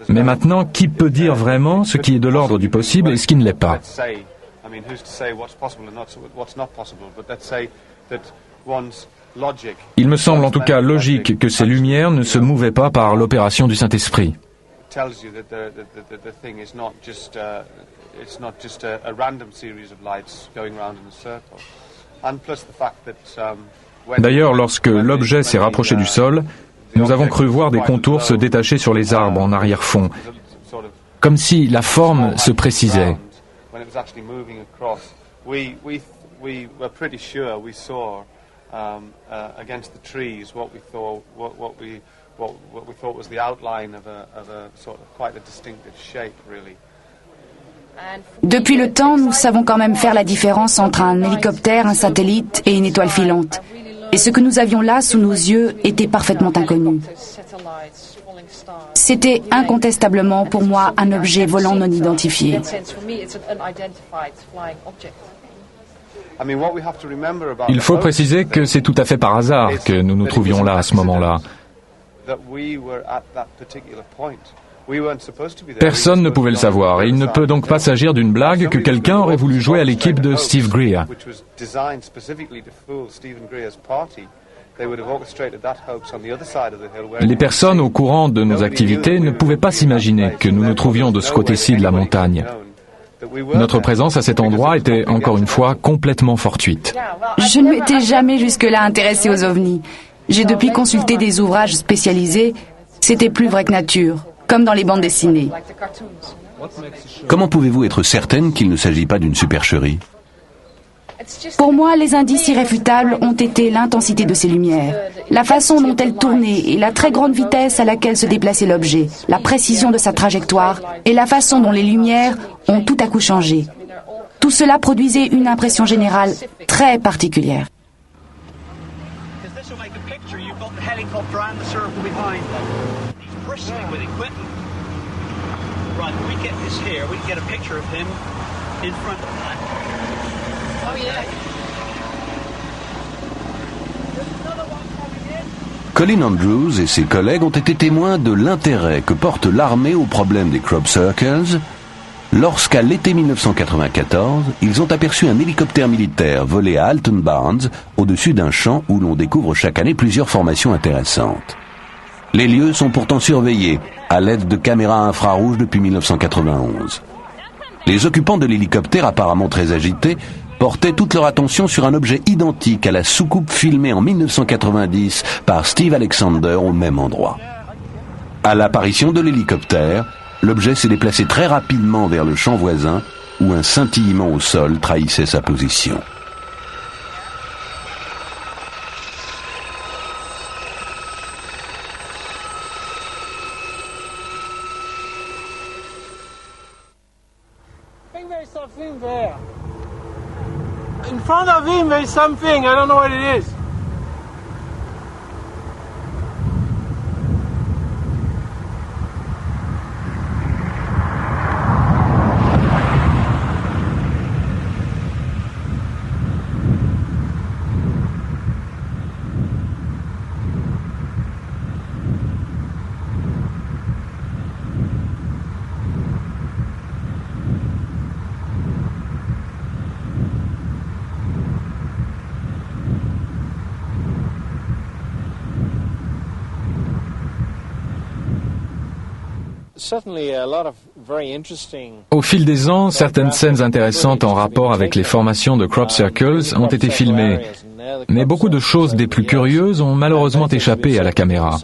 Mais maintenant, qui peut dire vraiment ce qui est de l'ordre du possible et ce qui ne l'est pas ? Il me semble en tout cas logique que ces lumières ne se mouvaient pas par l'opération du Saint-Esprit. D'ailleurs, lorsque l'objet s'est rapproché du sol, nous avons cru voir des contours se détacher sur les arbres en arrière-fond, comme si la forme se précisait. Depuis le temps, nous savons quand même faire la différence entre un hélicoptère, un satellite et une étoile filante. Et ce que nous avions là sous nos yeux était parfaitement inconnu. C'était incontestablement pour moi un objet volant non identifié. Il faut préciser que c'est tout à fait par hasard que nous nous trouvions là à ce moment-là. Personne ne pouvait le savoir, et il ne peut donc pas s'agir d'une blague que quelqu'un aurait voulu jouer à l'équipe de Steve Greer. Les personnes au courant de nos activités ne pouvaient pas s'imaginer que nous nous trouvions de ce côté-ci de la montagne. Notre présence à cet endroit était, encore une fois, complètement fortuite. Je ne m'étais jamais jusque-là intéressée aux ovnis. J'ai depuis consulté des ouvrages spécialisés. C'était plus vrai que nature, comme dans les bandes dessinées. Comment pouvez-vous être certaine qu'il ne s'agit pas d'une supercherie? Pour moi, les indices irréfutables ont été l'intensité de ces lumières, la façon dont elles tournaient et la très grande vitesse à laquelle se déplaçait l'objet, la précision de sa trajectoire et la façon dont les lumières ont tout à coup changé. Tout cela produisait une impression générale très particulière. Colin Andrews et ses collègues ont été témoins de l'intérêt que porte l'armée au problème des crop circles lorsqu'à l'été 1994, ils ont aperçu un hélicoptère militaire volé à Alton Barnes au-dessus d'un champ où l'on découvre chaque année plusieurs formations intéressantes. Les lieux sont pourtant surveillés à l'aide de caméras infrarouges depuis 1991. Les occupants de l'hélicoptère, apparemment très agités, portaient toute leur attention sur un objet identique à la soucoupe filmée en 1990 par Steve Alexander au même endroit. À l'apparition de l'hélicoptère, l'objet s'est déplacé très rapidement vers le champ voisin où un scintillement au sol trahissait sa position. In front of him there is something, I don't know what it is. Au fil des ans, certaines scènes intéressantes en rapport avec les formations de crop circles ont été filmées, mais beaucoup de choses des plus curieuses ont malheureusement échappé à la caméra.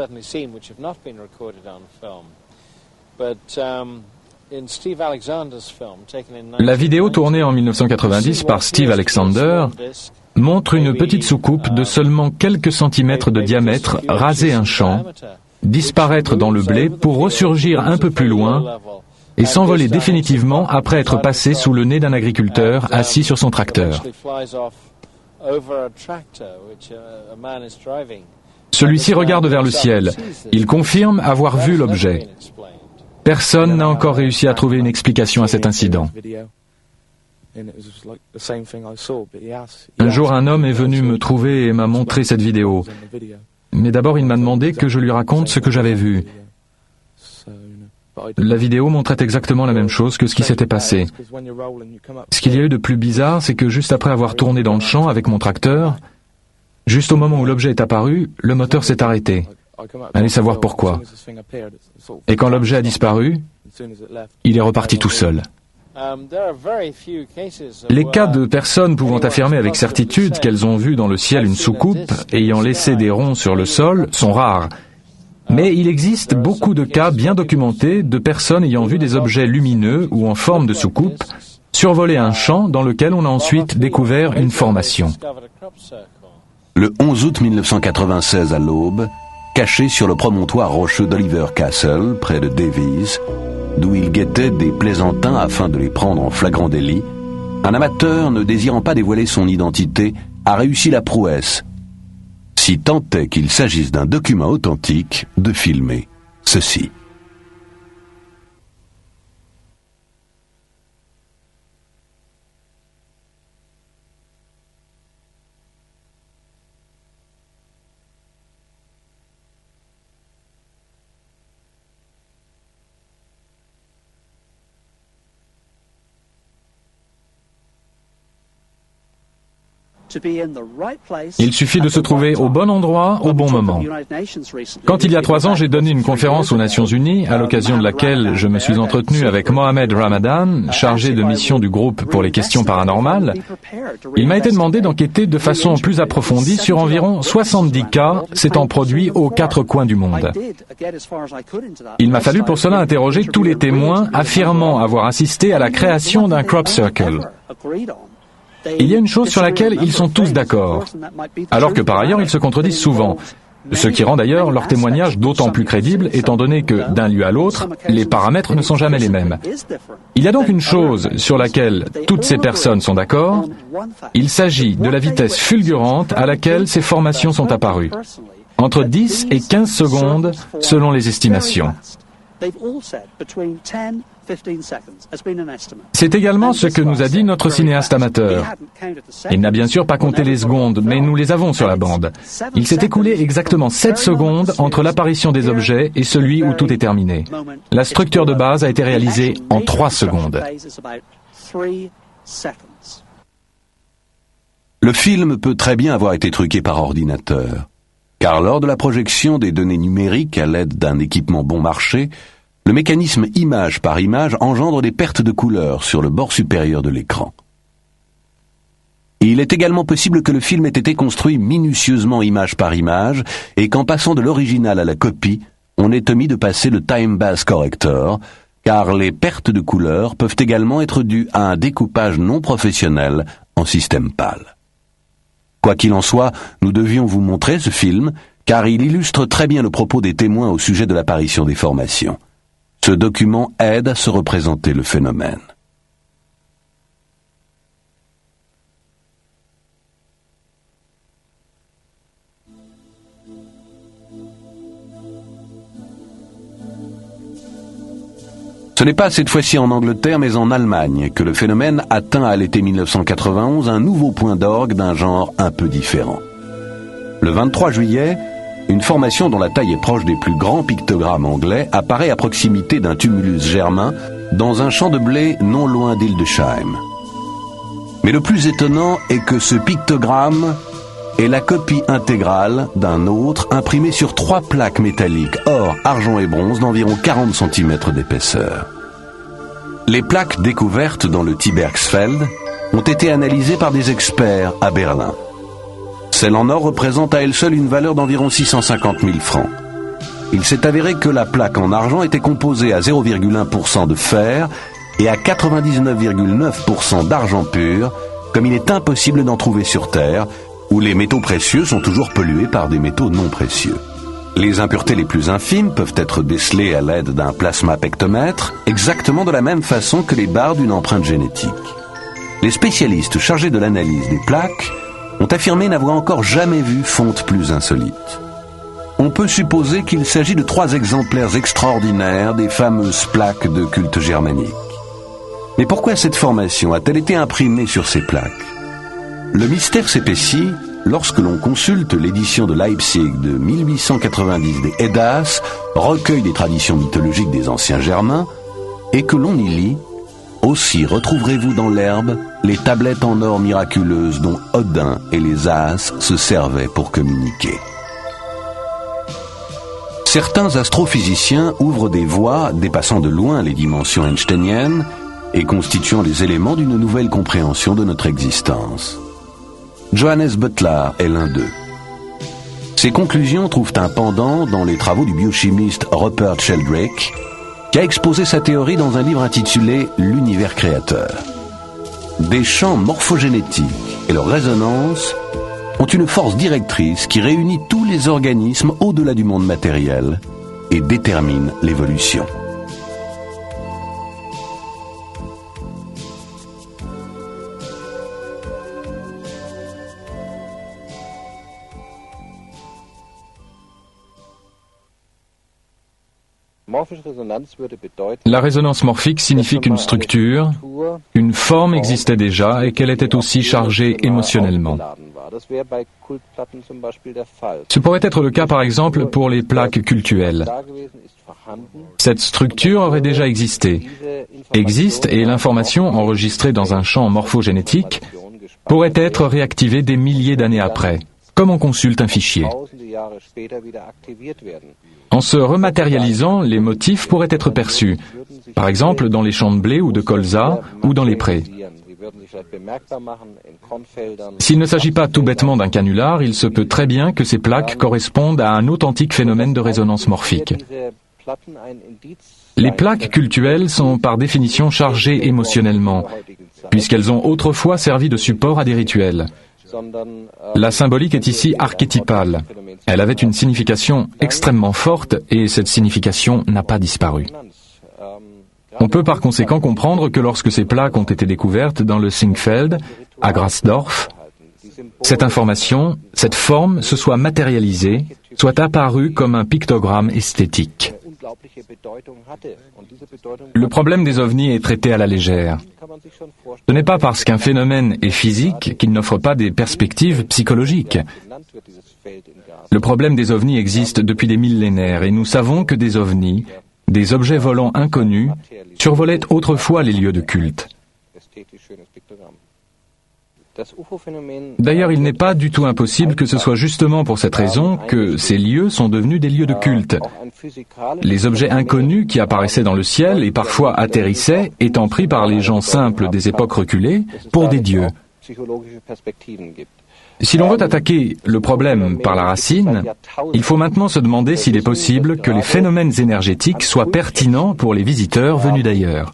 La vidéo tournée en 1990 par Steve Alexander montre une petite soucoupe de seulement quelques centimètres de diamètre raser un champ, disparaître dans le blé pour ressurgir un peu plus loin et s'envoler définitivement après être passé sous le nez d'un agriculteur assis sur son tracteur. Celui-ci regarde vers le ciel. Il confirme avoir vu l'objet. Personne n'a encore réussi à trouver une explication à cet incident. Un jour, un homme est venu me trouver et m'a montré cette vidéo. Mais d'abord, il m'a demandé que je lui raconte ce que j'avais vu. La vidéo montrait exactement la même chose que ce qui s'était passé. Ce qu'il y a eu de plus bizarre, c'est que juste après avoir tourné dans le champ avec mon tracteur, juste au moment où l'objet est apparu, le moteur s'est arrêté. Allez savoir pourquoi. Et quand l'objet a disparu, il est reparti tout seul. Les cas de personnes pouvant affirmer avec certitude qu'elles ont vu dans le ciel une soucoupe ayant laissé des ronds sur le sol sont rares. Mais il existe beaucoup de cas bien documentés de personnes ayant vu des objets lumineux ou en forme de soucoupe survoler un champ dans lequel on a ensuite découvert une formation. Le 11 août 1996 à l'aube, caché sur le promontoire rocheux d'Oliver Castle, près de Davies, d'où il guettait des plaisantins afin de les prendre en flagrant délit, un amateur ne désirant pas dévoiler son identité a réussi la prouesse, si tant est qu'il s'agisse d'un document authentique, de filmer ceci. Il suffit de se trouver au bon endroit, au bon moment. Quand il y a 3 ans, j'ai donné une conférence aux Nations Unies, à l'occasion de laquelle je me suis entretenu avec Mohamed Ramadan, chargé de mission du groupe pour les questions paranormales. Il m'a été demandé d'enquêter de façon plus approfondie sur environ 70 cas s'étant produits aux 4 coins du monde. Il m'a fallu pour cela interroger tous les témoins affirmant avoir assisté à la création d'un crop circle. Il y a une chose sur laquelle ils sont tous d'accord, alors que par ailleurs ils se contredisent souvent, ce qui rend d'ailleurs leur témoignage d'autant plus crédible étant donné que, d'un lieu à l'autre, les paramètres ne sont jamais les mêmes. Il y a donc une chose sur laquelle toutes ces personnes sont d'accord, il s'agit de la vitesse fulgurante à laquelle ces formations sont apparues, entre 10 et 15 secondes selon les estimations. C'est également ce que nous a dit notre cinéaste amateur. Il n'a bien sûr pas compté les secondes, mais nous les avons sur la bande. Il s'est écoulé exactement 7 secondes entre l'apparition des objets et celui où tout est terminé. La structure de base a été réalisée en 3 secondes. Le film peut très bien avoir été truqué par ordinateur, car lors de la projection des données numériques à l'aide d'un équipement bon marché, le mécanisme image par image engendre des pertes de couleur sur le bord supérieur de l'écran. Il est également possible que le film ait été construit minutieusement image par image et qu'en passant de l'original à la copie, on ait omis de passer le Time Base Corrector, car les pertes de couleur peuvent également être dues à un découpage non professionnel en système PAL. Quoi qu'il en soit, nous devions vous montrer ce film, car il illustre très bien le propos des témoins au sujet de l'apparition des formations. Ce document aide à se représenter le phénomène. Ce n'est pas cette fois-ci en Angleterre, mais en Allemagne, que le phénomène atteint à l'été 1991 un nouveau point d'orgue d'un genre un peu différent. Le 23 juillet, une formation dont la taille est proche des plus grands pictogrammes anglais apparaît à proximité d'un tumulus germain dans un champ de blé non loin d'Hildesheim. Mais le plus étonnant est que ce pictogramme est la copie intégrale d'un autre imprimé sur 3 plaques métalliques or, argent et bronze d'environ 40 cm d'épaisseur. Les plaques découvertes dans le Tibergsfeld ont été analysées par des experts à Berlin. Celle en or représente à elle seule une valeur d'environ 650 000 francs. Il s'est avéré que la plaque en argent était composée à 0,1% de fer et à 99,9% d'argent pur, comme il est impossible d'en trouver sur Terre, où les métaux précieux sont toujours pollués par des métaux non précieux. Les impuretés les plus infimes peuvent être décelées à l'aide d'un plasmapectomètre, exactement de la même façon que les barres d'une empreinte génétique. Les spécialistes chargés de l'analyse des plaques ont affirmé n'avoir encore jamais vu fonte plus insolite. On peut supposer qu'il s'agit de 3 exemplaires extraordinaires des fameuses plaques de culte germanique. Mais pourquoi cette formation a-t-elle été imprimée sur ces plaques ? Le mystère s'épaissit lorsque l'on consulte l'édition de Leipzig de 1890 des Eddas, recueil des traditions mythologiques des anciens Germains, et que l'on y lit « Aussi retrouverez-vous dans l'herbe les tablettes en or miraculeuses dont Odin et les As se servaient pour communiquer. » Certains astrophysiciens ouvrent des voies dépassant de loin les dimensions einsteiniennes et constituant les éléments d'une nouvelle compréhension de notre existence. Johannes Butler est l'un d'eux. Ces conclusions trouvent un pendant dans les travaux du biochimiste Rupert Sheldrake, qui a exposé sa théorie dans un livre intitulé « L'univers créateur ». Des champs morphogénétiques et leur résonance ont une force directrice qui réunit tous les organismes au-delà du monde matériel et détermine l'évolution. La résonance morphique signifie qu'une structure, une forme existait déjà et qu'elle était aussi chargée émotionnellement. Ce pourrait être le cas par exemple pour les plaques cultuelles. Cette structure aurait déjà existé, existe et l'information enregistrée dans un champ morphogénétique pourrait être réactivée des milliers d'années après, comme on consulte un fichier. En se rematérialisant, les motifs pourraient être perçus, par exemple dans les champs de blé ou de colza ou dans les prés. S'il ne s'agit pas tout bêtement d'un canular, il se peut très bien que ces plaques correspondent à un authentique phénomène de résonance morphique. Les plaques cultuelles sont par définition chargées émotionnellement, puisqu'elles ont autrefois servi de support à des rituels. La symbolique est ici archétypale. Elle avait une signification extrêmement forte et cette signification n'a pas disparu. On peut par conséquent comprendre que lorsque ces plaques ont été découvertes dans le Singfeld, à Grasdorf, cette information, cette forme se soit matérialisée, soit apparue comme un pictogramme esthétique. Le problème des ovnis est traité à la légère. Ce n'est pas parce qu'un phénomène est physique qu'il n'offre pas des perspectives psychologiques. Le problème des ovnis existe depuis des millénaires et nous savons que des ovnis, des objets volants inconnus, survolaient autrefois les lieux de culte. D'ailleurs, il n'est pas du tout impossible que ce soit justement pour cette raison que ces lieux sont devenus des lieux de culte. Les objets inconnus qui apparaissaient dans le ciel et parfois atterrissaient étant pris par les gens simples des époques reculées pour des dieux. Si l'on veut attaquer le problème par la racine, il faut maintenant se demander s'il est possible que les phénomènes énergétiques soient pertinents pour les visiteurs venus d'ailleurs.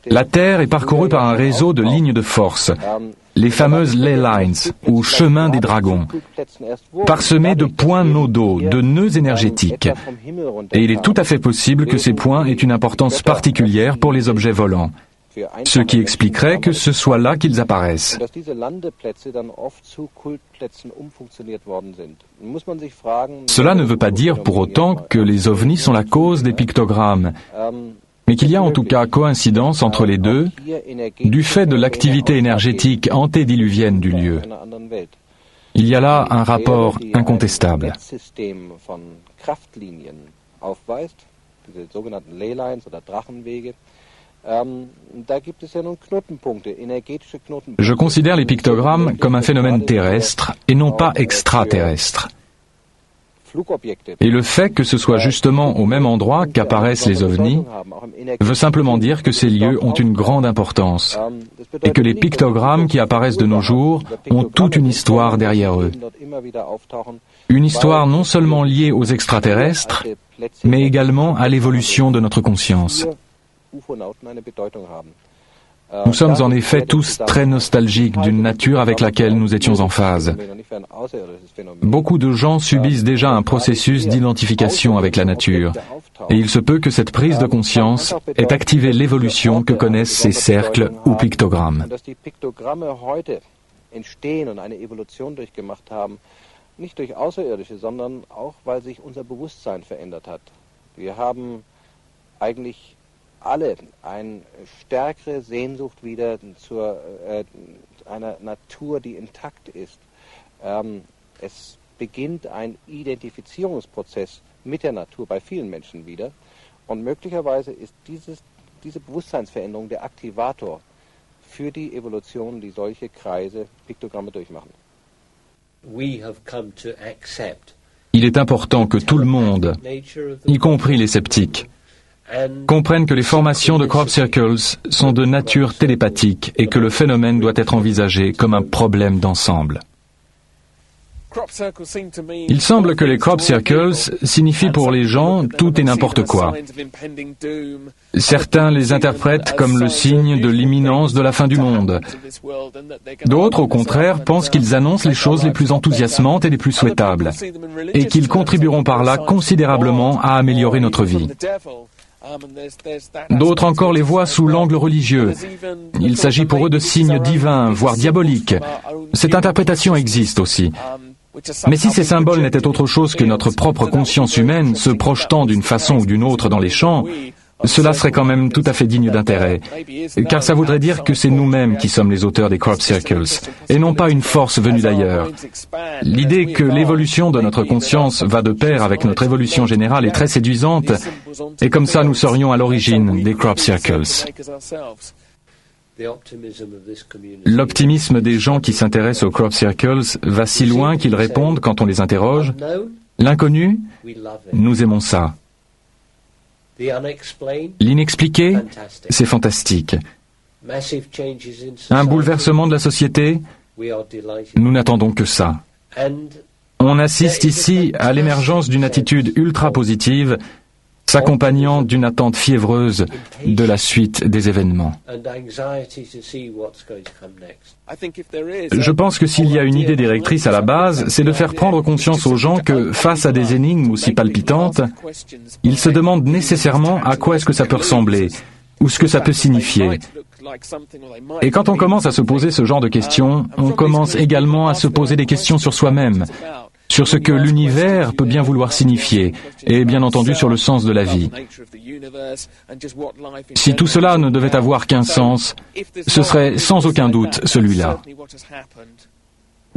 La Terre est parcourue par un réseau de lignes de force, les fameuses ley lines, ou chemins des dragons, parsemés de points nodaux, de nœuds énergétiques. Et il est tout à fait possible que ces points aient une importance particulière pour les objets volants, ce qui expliquerait que ce soit là qu'ils apparaissent. Cela ne veut pas dire pour autant que les ovnis sont la cause des pictogrammes, mais qu'il y a en tout cas coïncidence entre les deux, du fait de l'activité énergétique antédiluvienne du lieu. Il y a là un rapport incontestable. Je considère les pictogrammes comme un phénomène terrestre et non pas extraterrestre. Et le fait que ce soit justement au même endroit qu'apparaissent les ovnis veut simplement dire que ces lieux ont une grande importance et que les pictogrammes qui apparaissent de nos jours ont toute une histoire derrière eux. Une histoire non seulement liée aux extraterrestres, mais également à l'évolution de notre conscience. Nous sommes en effet tous très nostalgiques d'une nature avec laquelle nous étions en phase. Beaucoup de gens subissent déjà un processus d'identification avec la nature, et il se peut que cette prise de conscience ait activé l'évolution que connaissent ces cercles ou pictogrammes. Nicht durch Außerirdische, sondern auch, weil sich unser Bewusstsein verändert hat. Wir haben eigentlich alle eine stärkere Sehnsucht wieder zu einer Natur, die intakt ist. Es beginnt ein Identifizierungsprozess mit der Natur bei vielen Menschen wieder. Und möglicherweise ist diese Bewusstseinsveränderung der Aktivator für die Evolution, die solche Kreise, Piktogramme durchmachen. Il est important que tout le monde, y compris les sceptiques, comprennent que les formations de crop circles sont de nature télépathique et que le phénomène doit être envisagé comme un problème d'ensemble. Il semble que les crop circles signifient pour les gens tout et n'importe quoi. Certains les interprètent comme le signe de l'imminence de la fin du monde. D'autres, au contraire, pensent qu'ils annoncent les choses les plus enthousiasmantes et les plus souhaitables, et qu'ils contribueront par là considérablement à améliorer notre vie. D'autres encore les voient sous l'angle religieux. Il s'agit pour eux de signes divins, voire diaboliques. Cette interprétation existe aussi. Mais si ces symboles n'étaient autre chose que notre propre conscience humaine se projetant d'une façon ou d'une autre dans les champs, cela serait quand même tout à fait digne d'intérêt, car ça voudrait dire que c'est nous-mêmes qui sommes les auteurs des crop circles, et non pas une force venue d'ailleurs. L'idée que l'évolution de notre conscience va de pair avec notre évolution générale est très séduisante, et comme ça nous serions à l'origine des crop circles. L'optimisme des gens qui s'intéressent aux crop circles va si loin qu'ils répondent quand on les interroge « L'inconnu, nous aimons ça ». L'inexpliqué, c'est fantastique. Un bouleversement de la société, nous n'attendons que ça. On assiste ici à l'émergence d'une attitude ultra-positive, s'accompagnant d'une attente fiévreuse de la suite des événements. Je pense que s'il y a une idée directrice à la base, c'est de faire prendre conscience aux gens que, face à des énigmes aussi palpitantes, ils se demandent nécessairement à quoi est-ce que ça peut ressembler, ou ce que ça peut signifier. Et quand on commence à se poser ce genre de questions, on commence également à se poser des questions sur soi-même, sur ce que l'univers peut bien vouloir signifier, et bien entendu sur le sens de la vie. Si tout cela ne devait avoir qu'un sens, ce serait sans aucun doute celui-là.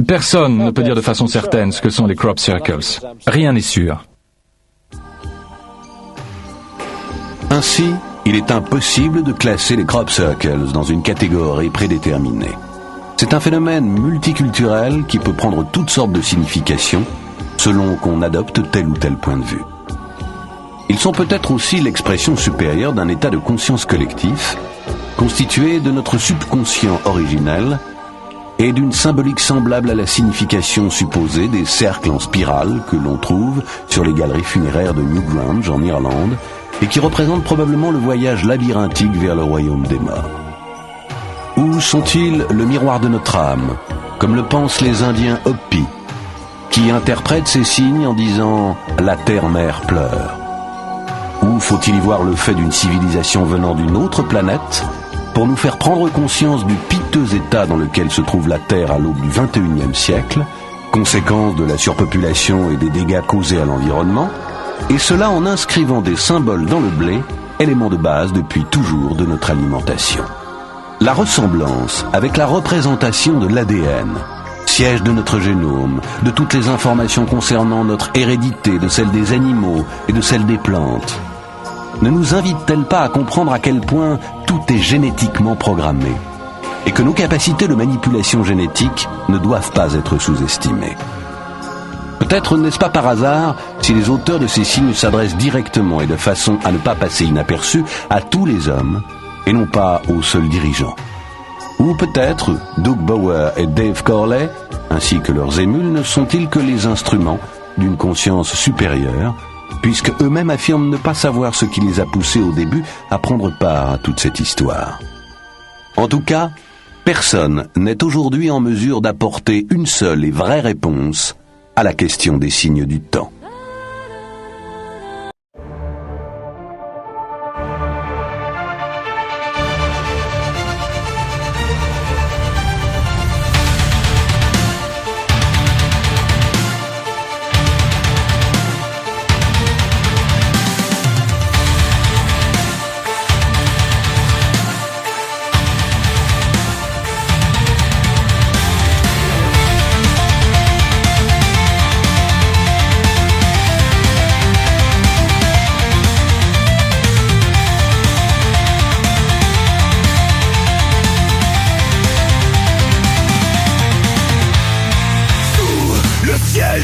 Personne ne peut dire de façon certaine ce que sont les crop circles. Rien n'est sûr. Ainsi, il est impossible de classer les crop circles dans une catégorie prédéterminée. C'est un phénomène multiculturel qui peut prendre toutes sortes de significations selon qu'on adopte tel ou tel point de vue. Ils sont peut-être aussi l'expression supérieure d'un état de conscience collectif constitué de notre subconscient originel et d'une symbolique semblable à la signification supposée des cercles en spirale que l'on trouve sur les galeries funéraires de Newgrange en Irlande et qui représentent probablement le voyage labyrinthique vers le royaume des morts. Ou sont-ils le miroir de notre âme, comme le pensent les Indiens Hopi, qui interprètent ces signes en disant « la terre-mère pleure ». Ou faut-il y voir le fait d'une civilisation venant d'une autre planète pour nous faire prendre conscience du piteux état dans lequel se trouve la Terre à l'aube du XXIe siècle, conséquence de la surpopulation et des dégâts causés à l'environnement, et cela en inscrivant des symboles dans le blé, élément de base depuis toujours de notre alimentation. La ressemblance avec la représentation de l'ADN, siège de notre génome, de toutes les informations concernant notre hérédité, de celle des animaux et de celle des plantes, ne nous invite-t-elle pas à comprendre à quel point tout est génétiquement programmé et que nos capacités de manipulation génétique ne doivent pas être sous-estimées? Peut-être n'est-ce pas par hasard si les auteurs de ces signes s'adressent directement et de façon à ne pas passer inaperçus à tous les hommes et non pas aux seuls dirigeants. Ou peut-être Doug Bauer et Dave Corley, ainsi que leurs émules, ne sont-ils que les instruments d'une conscience supérieure, puisque eux-mêmes affirment ne pas savoir ce qui les a poussés au début à prendre part à toute cette histoire. En tout cas, personne n'est aujourd'hui en mesure d'apporter une seule et vraie réponse à la question des signes du temps.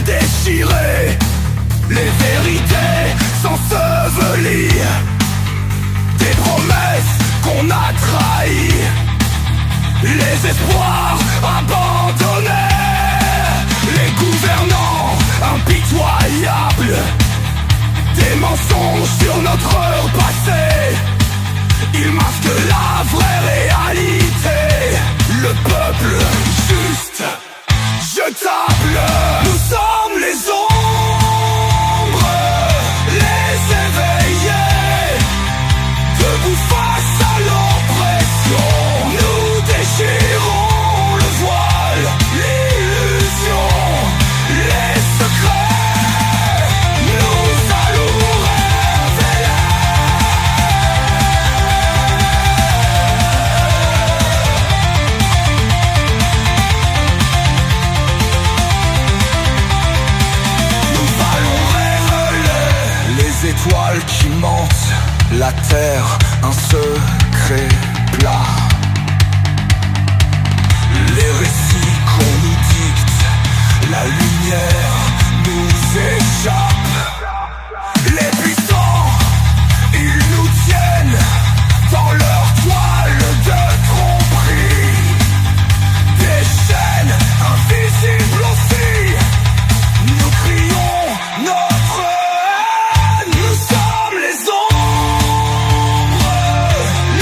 Déchiré, les vérités s'ensevelir, des promesses qu'on a trahies, les espoirs abandonnés, les goûts gouvernants impitoyables, des mensonges sur notre passé. Ils masquent la vraie réalité. Le peuple juste, jetable. Nous sommes les ombres, les éveillés, debout face à l'oppression. Nous déchirons le voile, l'illusion, les secrets. Nous allons révéler. Nous allons révéler les étoiles qui mentent, la terre, un secret plat. Les récits qu'on nous dicte, la lumière nous échappe. Les puissants, ils nous tiennent dans leur toile de tromperie. Des chaînes invisibles aussi, nous crions notre haine. Nous sommes les ombres,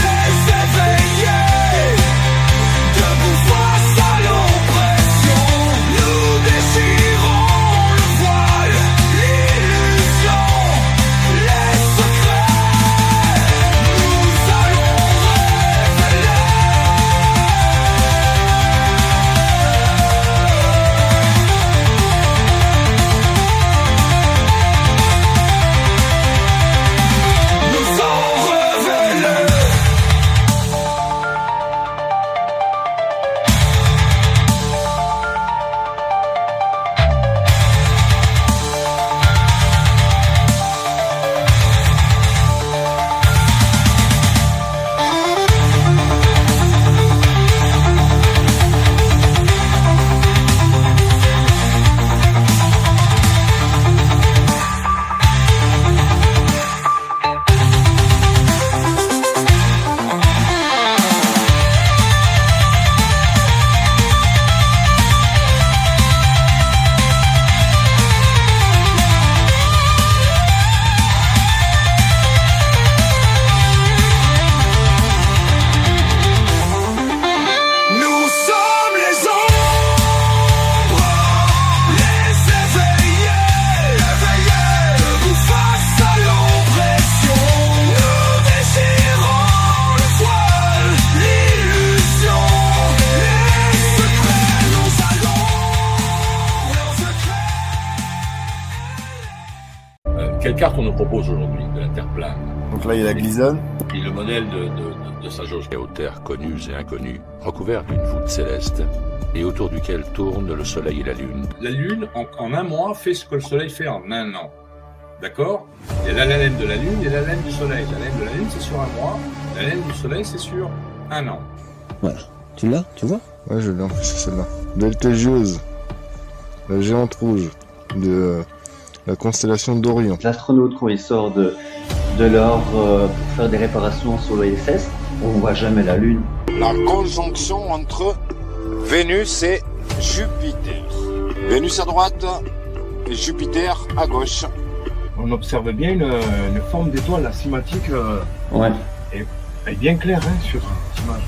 les éveillés, debout face à l'oppression. Nous déchirons le voile, l'illusion, les secrets. Nous allons révéler. Nous allons révéler. Nous sommes les ombres, les éveillés, debout face à l'oppression. Nous déchirons le voile, l'illusion, les secrets. Nous allons révéler. Quelle carte on nous propose aujourd'hui de la Terre plane? Donc là, il y a la glisonne. Et le modèle de sa jauge aux terres connues et inconnues, recouvert d'une voûte céleste, et autour duquel tournent le soleil et la lune. La lune, en un mois, fait ce que le soleil fait en un an. D'accord? Il y a la laine de la lune et la laine du soleil. La laine de la lune, c'est sur un mois. La laine du soleil, c'est sur un an. Voilà. Tu l'as, tu vois? Ouais, je l'ai en plus, c'est celle-là. Betelgeuse, la géante rouge de la constellation d'Orion. L'astronaute, quand il sort de l'or pour faire des réparations sur l'ISS, on voit jamais la Lune. La conjonction entre Vénus et Jupiter. Vénus à droite et Jupiter à gauche. On observe bien une forme d'étoile asymétrique. Ouais. Et elle est bien claire sur cette image.